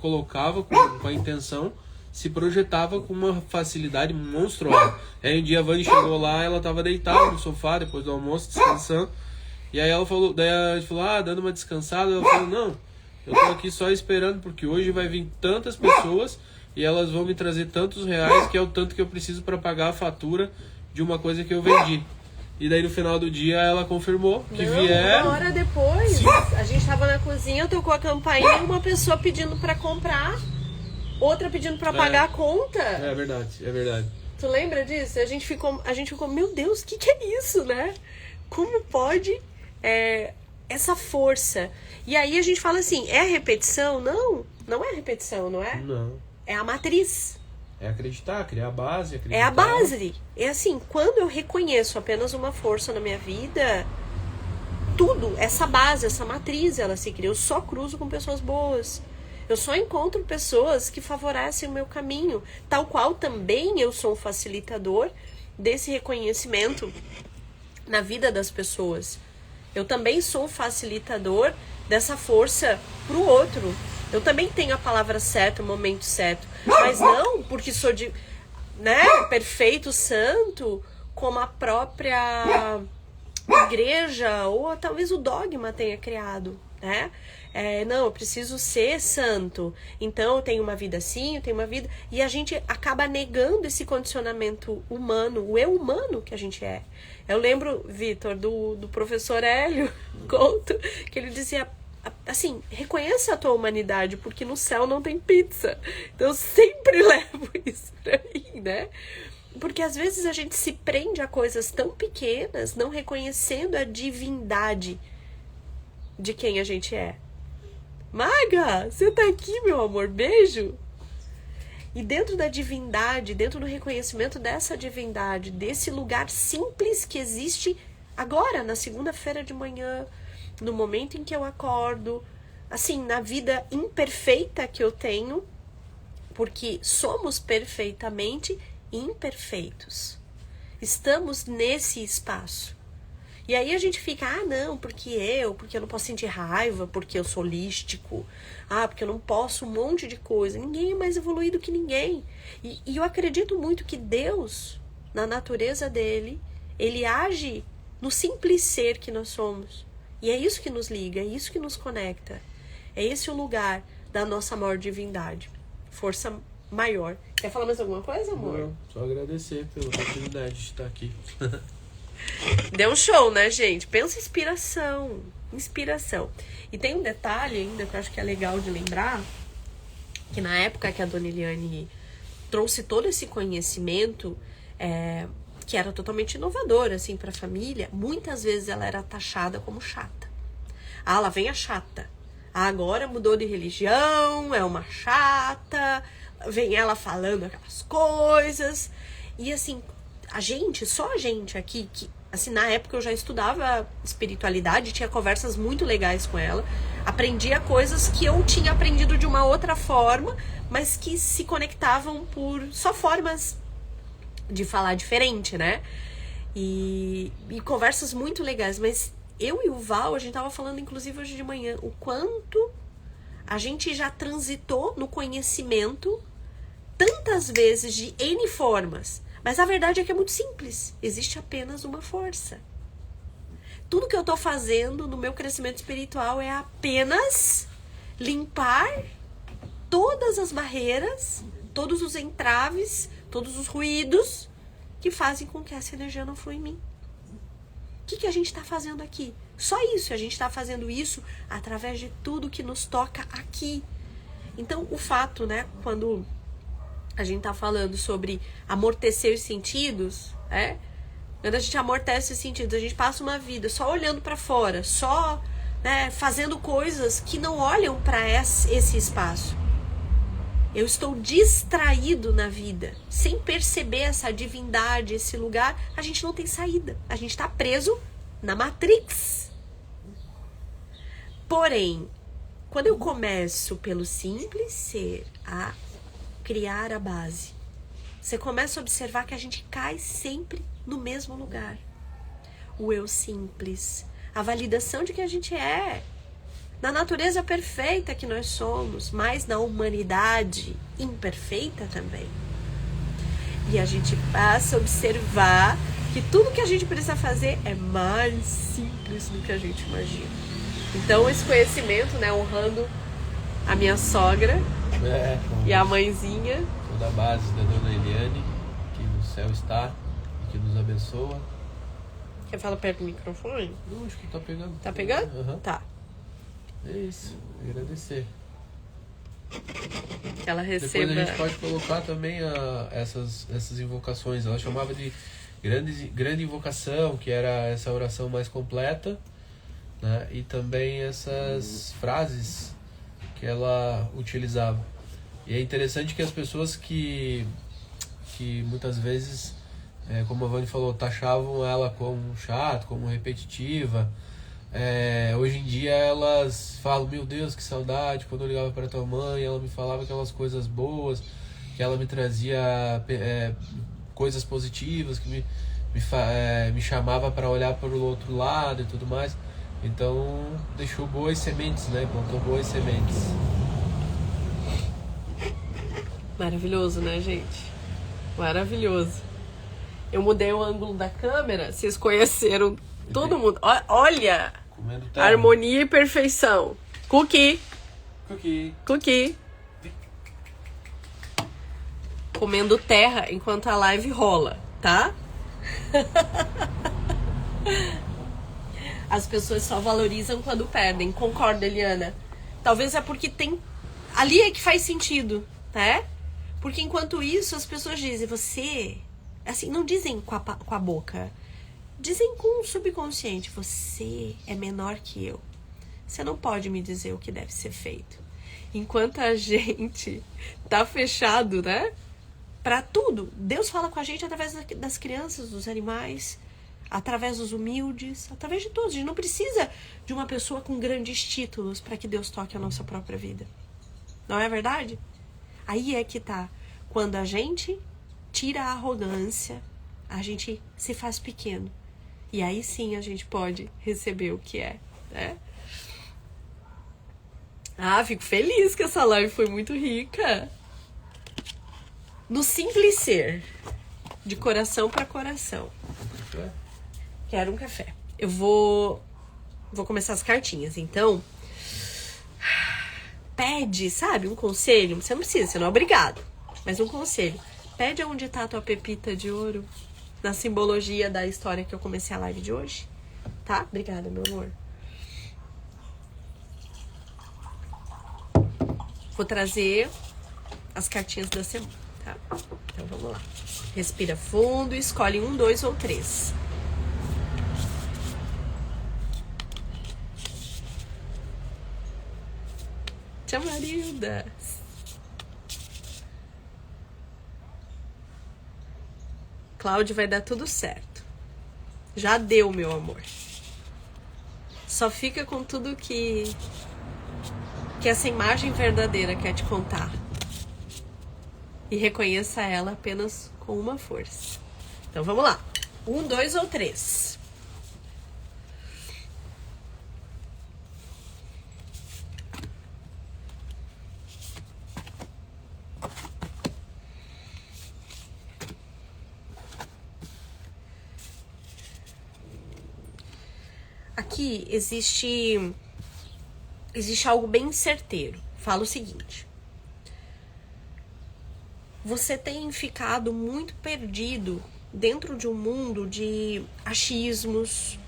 colocava com a intenção se projetava com uma facilidade monstruosa. Aí um dia a Vani chegou lá, ela tava deitada no sofá depois do almoço, descansando. E aí ela falou, dando uma descansada, ela falou: não, eu tô aqui só esperando, porque hoje vai vir tantas pessoas e elas vão me trazer tantos reais, que é o tanto que eu preciso para pagar a fatura de uma coisa que eu vendi. E daí no final do dia ela confirmou que vieram. Uma hora depois, a gente tava na cozinha, tocou a campainha e uma pessoa pedindo para comprar, outra pedindo para pagar a conta. É verdade, é verdade. Tu lembra disso? A gente ficou, meu Deus, o que é isso, né? Como pode essa força? E aí a gente fala assim, é repetição? Não, não é repetição, não é? Não. É a matriz. É acreditar, criar a base, acreditar. É a base. É assim, quando eu reconheço apenas uma força na minha vida, tudo, essa base, essa matriz, ela se cria. Eu só cruzo com pessoas boas. Eu só encontro pessoas que favorecem o meu caminho. Tal qual também eu sou um facilitador desse reconhecimento na vida das pessoas. Eu também sou um facilitador dessa força pro outro. Eu também tenho a palavra certa, o momento certo. Mas não porque sou perfeito, santo, como a própria igreja ou talvez o dogma tenha criado, né? Não, eu preciso ser santo, então eu tenho uma vida assim, eu tenho uma vida... E a gente acaba negando esse condicionamento humano, o eu humano que a gente é. Eu lembro, Vitor, do professor Hélio Couto, que ele dizia assim: reconheça a tua humanidade, porque no céu não tem pizza. Então eu sempre levo isso pra mim, né? Porque às vezes a gente se prende a coisas tão pequenas, não reconhecendo a divindade de quem a gente é. Maga, você tá aqui, meu amor, beijo. E dentro da divindade, dentro do reconhecimento dessa divindade, desse lugar simples que existe agora, na segunda-feira de manhã, no momento em que eu acordo, assim, na vida imperfeita que eu tenho, porque somos perfeitamente imperfeitos. Estamos nesse espaço. E aí a gente fica: não, porque eu não posso sentir raiva, porque eu sou holístico, porque eu não posso um monte de coisa. Ninguém é mais evoluído que ninguém. E eu acredito muito que Deus, na natureza dele, ele age no simples ser que nós somos. E é isso que nos liga, é isso que nos conecta. É esse o lugar da nossa maior divindade. Força maior. Quer falar mais alguma coisa, amor? Não, só agradecer pela oportunidade de estar aqui. Deu um show, né, gente? Pensa em inspiração. Inspiração. E tem um detalhe ainda que eu acho que é legal de lembrar, que na época que a Dona Eliane trouxe todo esse conhecimento, que era totalmente inovador, assim, para a família, muitas vezes ela era taxada como chata. Lá vem a chata. Agora mudou de religião, é uma chata, vem ela falando aquelas coisas. E assim, só a gente aqui, que assim, na época eu já estudava espiritualidade, tinha conversas muito legais com ela, aprendia coisas que eu tinha aprendido de uma outra forma, mas que se conectavam por só formas de falar diferente, né? E conversas muito legais, mas eu e o Val, a gente tava falando inclusive hoje de manhã, o quanto a gente já transitou no conhecimento tantas vezes de N formas. Mas a verdade é que é muito simples. Existe apenas uma força. Tudo que eu tô fazendo no meu crescimento espiritual é apenas limpar todas as barreiras, todos os entraves, todos os ruídos que fazem com que essa energia não flua em mim. O que a gente tá fazendo aqui? Só isso. A gente tá fazendo isso através de tudo que nos toca aqui. Então, o fato, né, quando a gente tá falando sobre amortecer sentidos, quando a gente amortece os sentidos, a gente passa uma vida só olhando para fora, só, né, fazendo coisas que não olham para esse espaço. Eu estou distraído na vida, sem perceber essa divindade, esse lugar, a gente não tem saída. A gente tá preso na Matrix. Porém, quando eu começo pelo simples ser a criar a base, você começa a observar que a gente cai sempre no mesmo lugar. O eu simples, a validação de que a gente é, na natureza perfeita que nós somos, mas na humanidade imperfeita também. E a gente passa a observar que tudo que a gente precisa fazer é mais simples do que a gente imagina. Então esse conhecimento, né, honrando a minha sogra e a mãezinha. Toda a base da dona Eliane, que no céu está e que nos abençoa. Quer falar perto do microfone? Não, acho que tá pegando. Tá pegando? Uhum. Tá. É isso, agradecer. Que ela receba. Depois a gente pode colocar também essas invocações. Ela chamava de grande invocação, que era essa oração mais completa, né? E também essas frases que ela utilizava. E é interessante que as pessoas que muitas vezes, como a Vani falou, taxavam ela como chata, como repetitiva, hoje em dia elas falam: meu Deus, que saudade, quando eu ligava para tua mãe, ela me falava aquelas coisas boas, que ela me trazia coisas positivas, que me chamava para olhar para o outro lado e tudo mais. Então deixou boas sementes, né? Plantou boas sementes. Maravilhoso, né, gente? Maravilhoso. Eu mudei o ângulo da câmera, vocês conheceram todo mundo. Olha! Harmonia e perfeição. Cookie. Comendo terra enquanto a live rola, tá? As pessoas só valorizam quando perdem. Concorda, Eliana? Talvez é porque tem... Ali é que faz sentido, né? Porque enquanto isso, as pessoas dizem: você... Assim, não dizem com a boca. Dizem com o subconsciente: você é menor que eu. Você não pode me dizer o que deve ser feito. Enquanto a gente tá fechado, né? Pra tudo. Deus fala com a gente através das crianças, dos animais, através dos humildes, através de todos. A gente não precisa de uma pessoa com grandes títulos para que Deus toque a nossa própria vida. Não é verdade? Aí é que tá. Quando a gente tira a arrogância, a gente se faz pequeno. E aí sim a gente pode receber o que é, né? Ah, fico feliz que essa live foi muito rica. No simples ser, de coração para coração. Quero um café. Eu vou começar as cartinhas. Então, pede, sabe, um conselho. Você não precisa, você não é obrigado. Mas um conselho. Pede onde tá a tua pepita de ouro. Na simbologia da história que eu comecei a live de hoje. Tá? Obrigada, meu amor. Vou trazer as cartinhas da semana, tá? Então vamos lá. Respira fundo e escolhe 1, 2 ou 3. Tia Marilda. Cláudio, vai dar tudo certo. Já deu, meu amor. Só fica com tudo que essa imagem verdadeira quer te contar. E reconheça ela apenas com uma força. Então vamos lá. 1, 2 ou 3. Aqui existe algo bem certeiro. Fala o seguinte: você tem ficado muito perdido dentro de um mundo de achismos.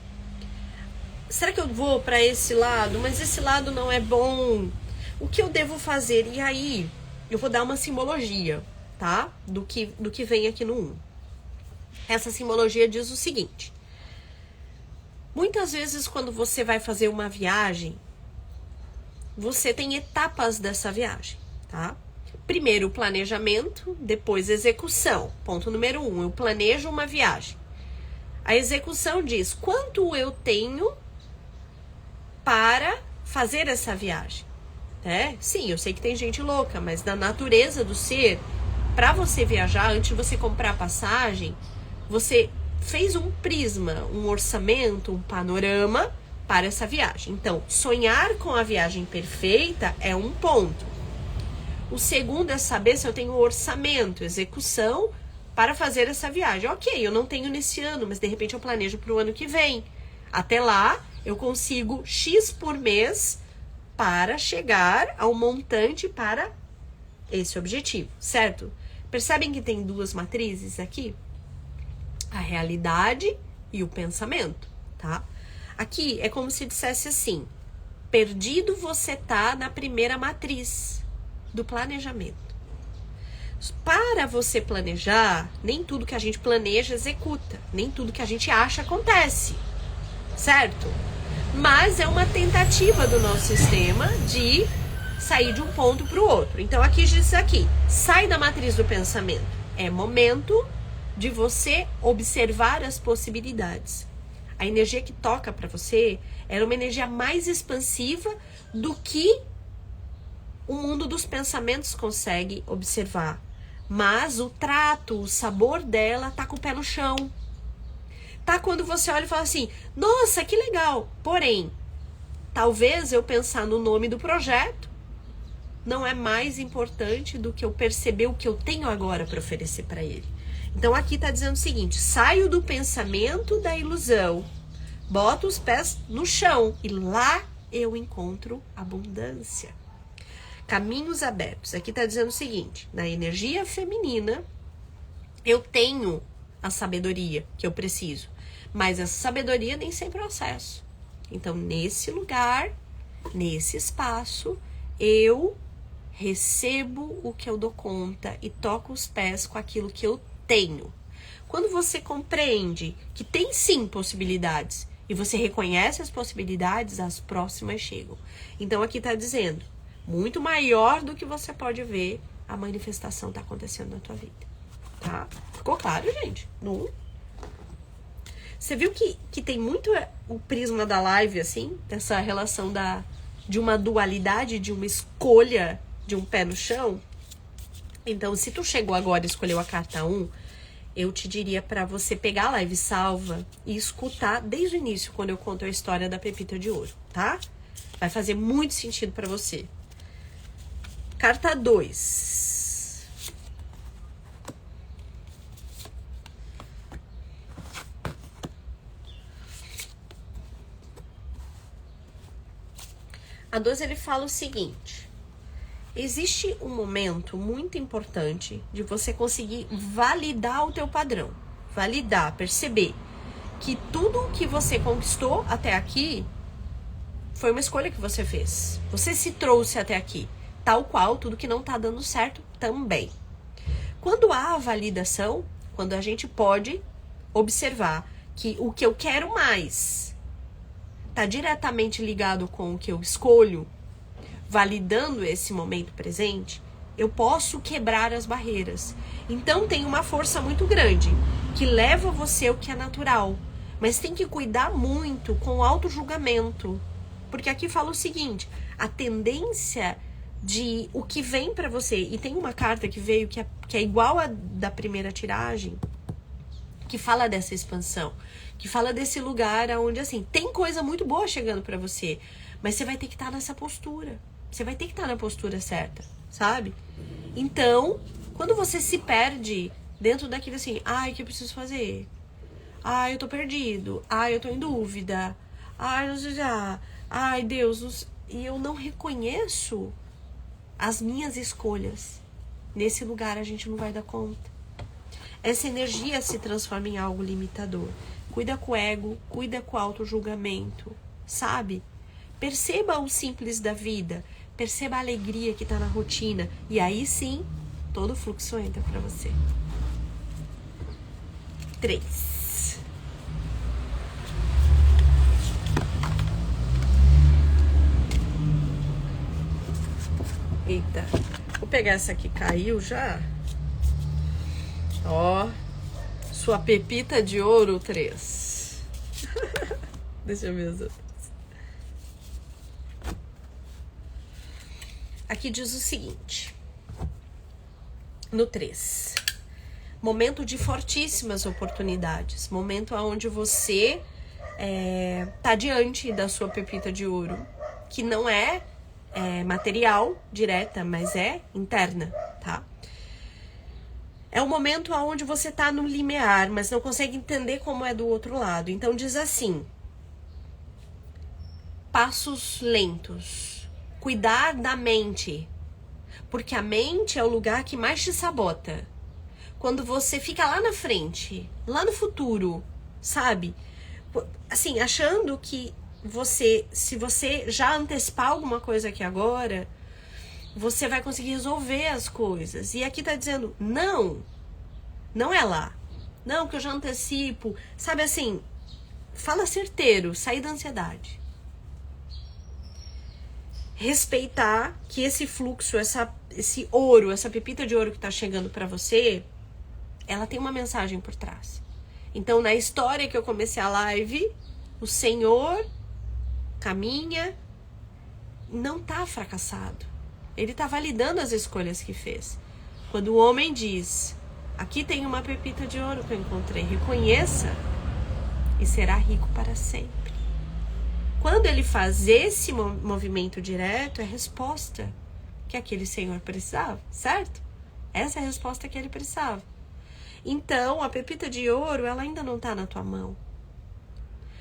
Será que eu vou para esse lado? Mas esse lado não é bom. O que eu devo fazer? E aí, eu vou dar uma simbologia, tá? Do que vem aqui no 1. Essa simbologia diz o seguinte: muitas vezes quando você vai fazer uma viagem, você tem etapas dessa viagem, tá? Primeiro o planejamento, depois execução. Ponto número 1, eu planejo uma viagem. A execução diz quanto eu tenho para fazer essa viagem. Sim, eu sei que tem gente louca, mas da natureza do ser, para você viajar, antes de você comprar a passagem, você fez um prisma, um orçamento, um panorama para essa viagem. Então, sonhar com a viagem perfeita é um ponto. O segundo é saber se eu tenho orçamento, execução para fazer essa viagem. Ok, eu não tenho nesse ano, mas de repente eu planejo para o ano que vem. Até lá, eu consigo X por mês para chegar ao montante para esse objetivo, certo? Percebem que tem duas matrizes aqui? A realidade e o pensamento, tá? Aqui é como se dissesse assim: perdido você tá na primeira matriz do planejamento. Para você planejar, nem tudo que a gente planeja executa, nem tudo que a gente acha acontece, certo? Mas é uma tentativa do nosso sistema de sair de um ponto para o outro. Então aqui diz aqui, sai da matriz do pensamento. É momento de você observar as possibilidades. A energia que toca para você era uma energia mais expansiva do que o mundo dos pensamentos consegue observar. Mas o trato, o sabor dela tá com o pé no chão. Tá quando você olha e fala assim, nossa, que legal. Porém, talvez eu pensar no nome do projeto não é mais importante do que eu perceber o que eu tenho agora para oferecer para ele. Então aqui tá dizendo o seguinte: saio do pensamento da ilusão, boto os pés no chão e lá eu encontro abundância. Caminhos abertos. Aqui tá dizendo o seguinte: na energia feminina eu tenho a sabedoria que eu preciso, mas essa sabedoria nem sempre eu acesso. Então nesse lugar, nesse espaço, eu recebo o que eu dou conta e toco os pés com aquilo que eu tenho. Quando você compreende que tem sim possibilidades e você reconhece as possibilidades, as próximas chegam. Então aqui tá dizendo, muito maior do que você pode ver, a manifestação tá acontecendo na tua vida, tá? Ficou claro, gente? Não? Você viu que tem muito o prisma da live, assim, dessa relação de uma dualidade, de uma escolha de um pé no chão? Então, se tu chegou agora e escolheu a carta 1, eu te diria para você pegar a live salva e escutar desde o início, quando eu conto a história da pepita de ouro, tá? Vai fazer muito sentido para você. Carta 2. A 2 ele fala o seguinte: existe um momento muito importante de você conseguir validar o teu padrão. Validar, perceber que tudo que você conquistou até aqui foi uma escolha que você fez. Você se trouxe até aqui. Tal qual, tudo que não tá dando certo também. Quando há a validação, quando a gente pode observar que o que eu quero mais tá diretamente ligado com o que eu escolho, validando esse momento presente, eu posso quebrar as barreiras. Então tem uma força muito grande que leva você ao que é natural, Mas tem que cuidar muito com o auto-julgamento. Porque aqui fala o seguinte, a tendência de o que vem pra você, e tem uma carta que veio que é igual a da primeira tiragem, que fala dessa expansão, que fala desse lugar onde, assim, tem coisa muito boa chegando pra você, mas você vai ter que estar nessa postura. Você vai ter que estar na postura certa, sabe? Então, quando você se perde dentro daquilo assim, ai, o que eu preciso fazer? Ai, eu tô perdido. Ai, eu tô em dúvida. Ai, não sei já. Ai, Deus, não sei. E eu não reconheço as minhas escolhas. Nesse lugar a gente não vai dar conta. Essa energia se transforma em algo limitador. Cuida com o ego, cuida com o auto-julgamento, sabe? Perceba o simples da vida, perceba a alegria que tá na rotina, e aí sim, todo o fluxo entra pra você. 3. Eita, vou pegar essa aqui, caiu já. Ó, sua pepita de ouro 3. Deixa eu ver as outras. Aqui diz o seguinte, no 3. Momento de fortíssimas oportunidades. Momento onde você tá diante da sua pepita de ouro, que não é material direta, mas é interna, tá? É um momento onde você tá no limiar, mas não consegue entender como é do outro lado. Então diz assim, passos lentos, cuidar da mente, porque a mente é o lugar que mais te sabota. Quando você fica lá na frente, lá no futuro, sabe? Assim, achando que se você já antecipar alguma coisa aqui agora, você vai conseguir resolver as coisas. E aqui tá dizendo, não é lá. Não, que eu já antecipo. Sabe assim, fala certeiro, sair da ansiedade. Respeitar que esse fluxo, esse ouro, essa pepita de ouro que tá chegando pra você, ela tem uma mensagem por trás. Então, na história que eu comecei a live, o Senhor caminha, não tá fracassado. Ele tá validando as escolhas que fez. Quando o homem diz, aqui tem uma pepita de ouro que eu encontrei, reconheça e será rico para sempre. Quando ele faz esse movimento direto, é a resposta que aquele senhor precisava, certo? Essa é a resposta que ele precisava. Então, a pepita de ouro, ela ainda não está na tua mão.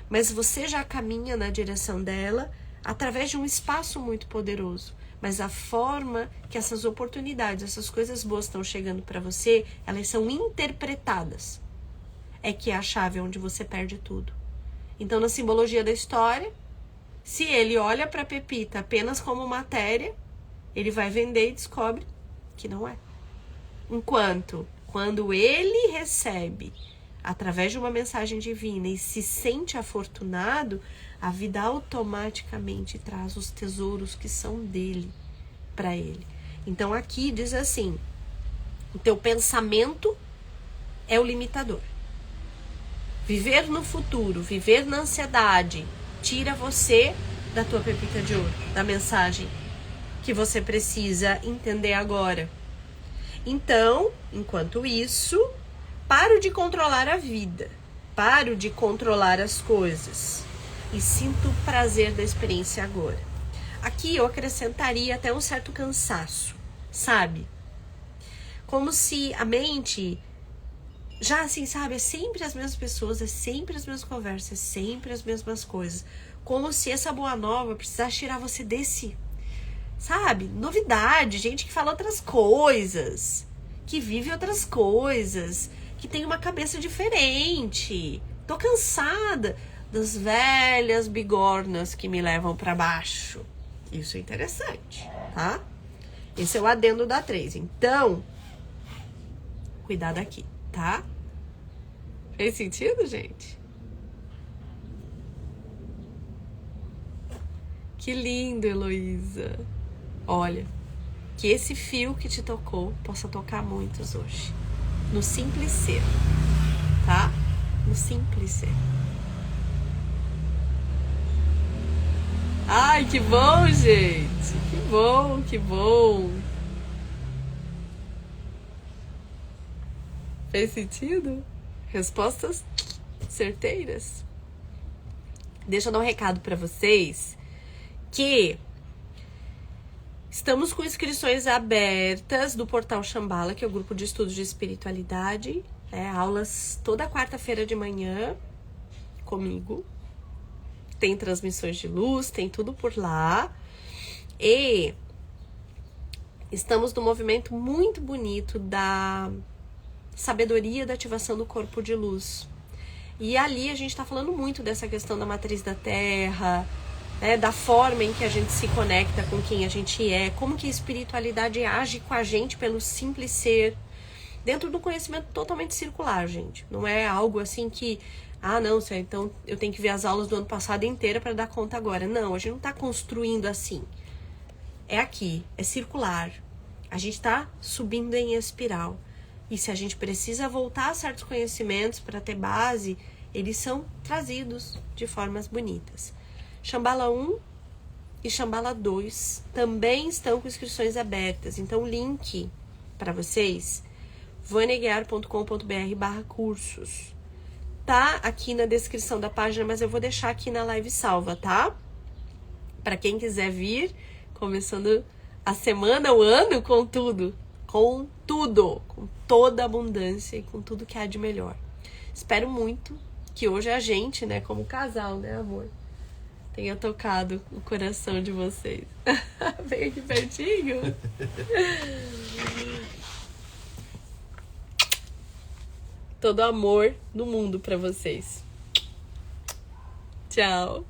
Mas você já caminha na direção dela através de um espaço muito poderoso. Mas a forma que essas oportunidades, essas coisas boas estão chegando para você, elas são interpretadas. É que é a chave onde você perde tudo. Então, na simbologia da história, se ele olha para a pepita apenas como matéria, ele vai vender e descobre que não é. Enquanto, quando ele recebe através de uma mensagem divina e se sente afortunado, a vida automaticamente traz os tesouros que são dele para ele. Então aqui diz assim, o teu pensamento é o limitador. Viver no futuro, viver na ansiedade, tira você da tua pepita de ouro, da mensagem que você precisa entender agora. Então, enquanto isso, paro de controlar a vida, paro de controlar as coisas e sinto o prazer da experiência agora. Aqui eu acrescentaria até um certo cansaço, sabe? Como se a mente, já assim, sabe, é sempre as mesmas pessoas, é sempre as mesmas conversas, é sempre as mesmas coisas. Como se essa boa nova precisasse tirar você desse, sabe? Novidade, gente que fala outras coisas, que vive outras coisas, que tem uma cabeça diferente. Tô cansada das velhas bigornas que me levam pra baixo. Isso é interessante, tá? Esse é o adendo da 3. Então, cuidado aqui, tá? Fez sentido, gente? Que lindo, Heloísa. Olha, que esse fio que te tocou possa tocar muitos hoje. No simples ser, tá? No simples ser. Ai, que bom, gente. Que bom, que bom. Fez sentido? Respostas certeiras. Deixa eu dar um recado para vocês que estamos com inscrições abertas do Portal Shambhala, que é o grupo de estudos de espiritualidade. Aulas toda quarta-feira de manhã comigo. Tem transmissões de luz, tem tudo por lá. E estamos num movimento muito bonito da sabedoria da ativação do corpo de luz. E ali a gente está falando muito dessa questão da matriz da Terra, da forma em que a gente se conecta com quem a gente é, como que a espiritualidade age com a gente pelo simples ser, dentro do conhecimento totalmente circular, gente. Não é algo assim que, não, então eu tenho que ver as aulas do ano passado inteira para dar conta agora. Não, a gente não está construindo assim. É aqui, é circular. A gente está subindo em espiral. E se a gente precisa voltar a certos conhecimentos para ter base, eles são trazidos de formas bonitas. Shambhala 1 e Shambhala 2 também estão com inscrições abertas. Então, o link para vocês, vaneguiar.com.br/cursos. Tá aqui na descrição da página, mas eu vou deixar aqui na live salva, tá? Para quem quiser vir, começando a semana, o ano, com tudo. Com toda a abundância e com tudo que há de melhor. Espero muito que hoje a gente, como casal, amor, tenha tocado o coração de vocês. Vem aqui pertinho. Todo amor do mundo pra vocês. Tchau.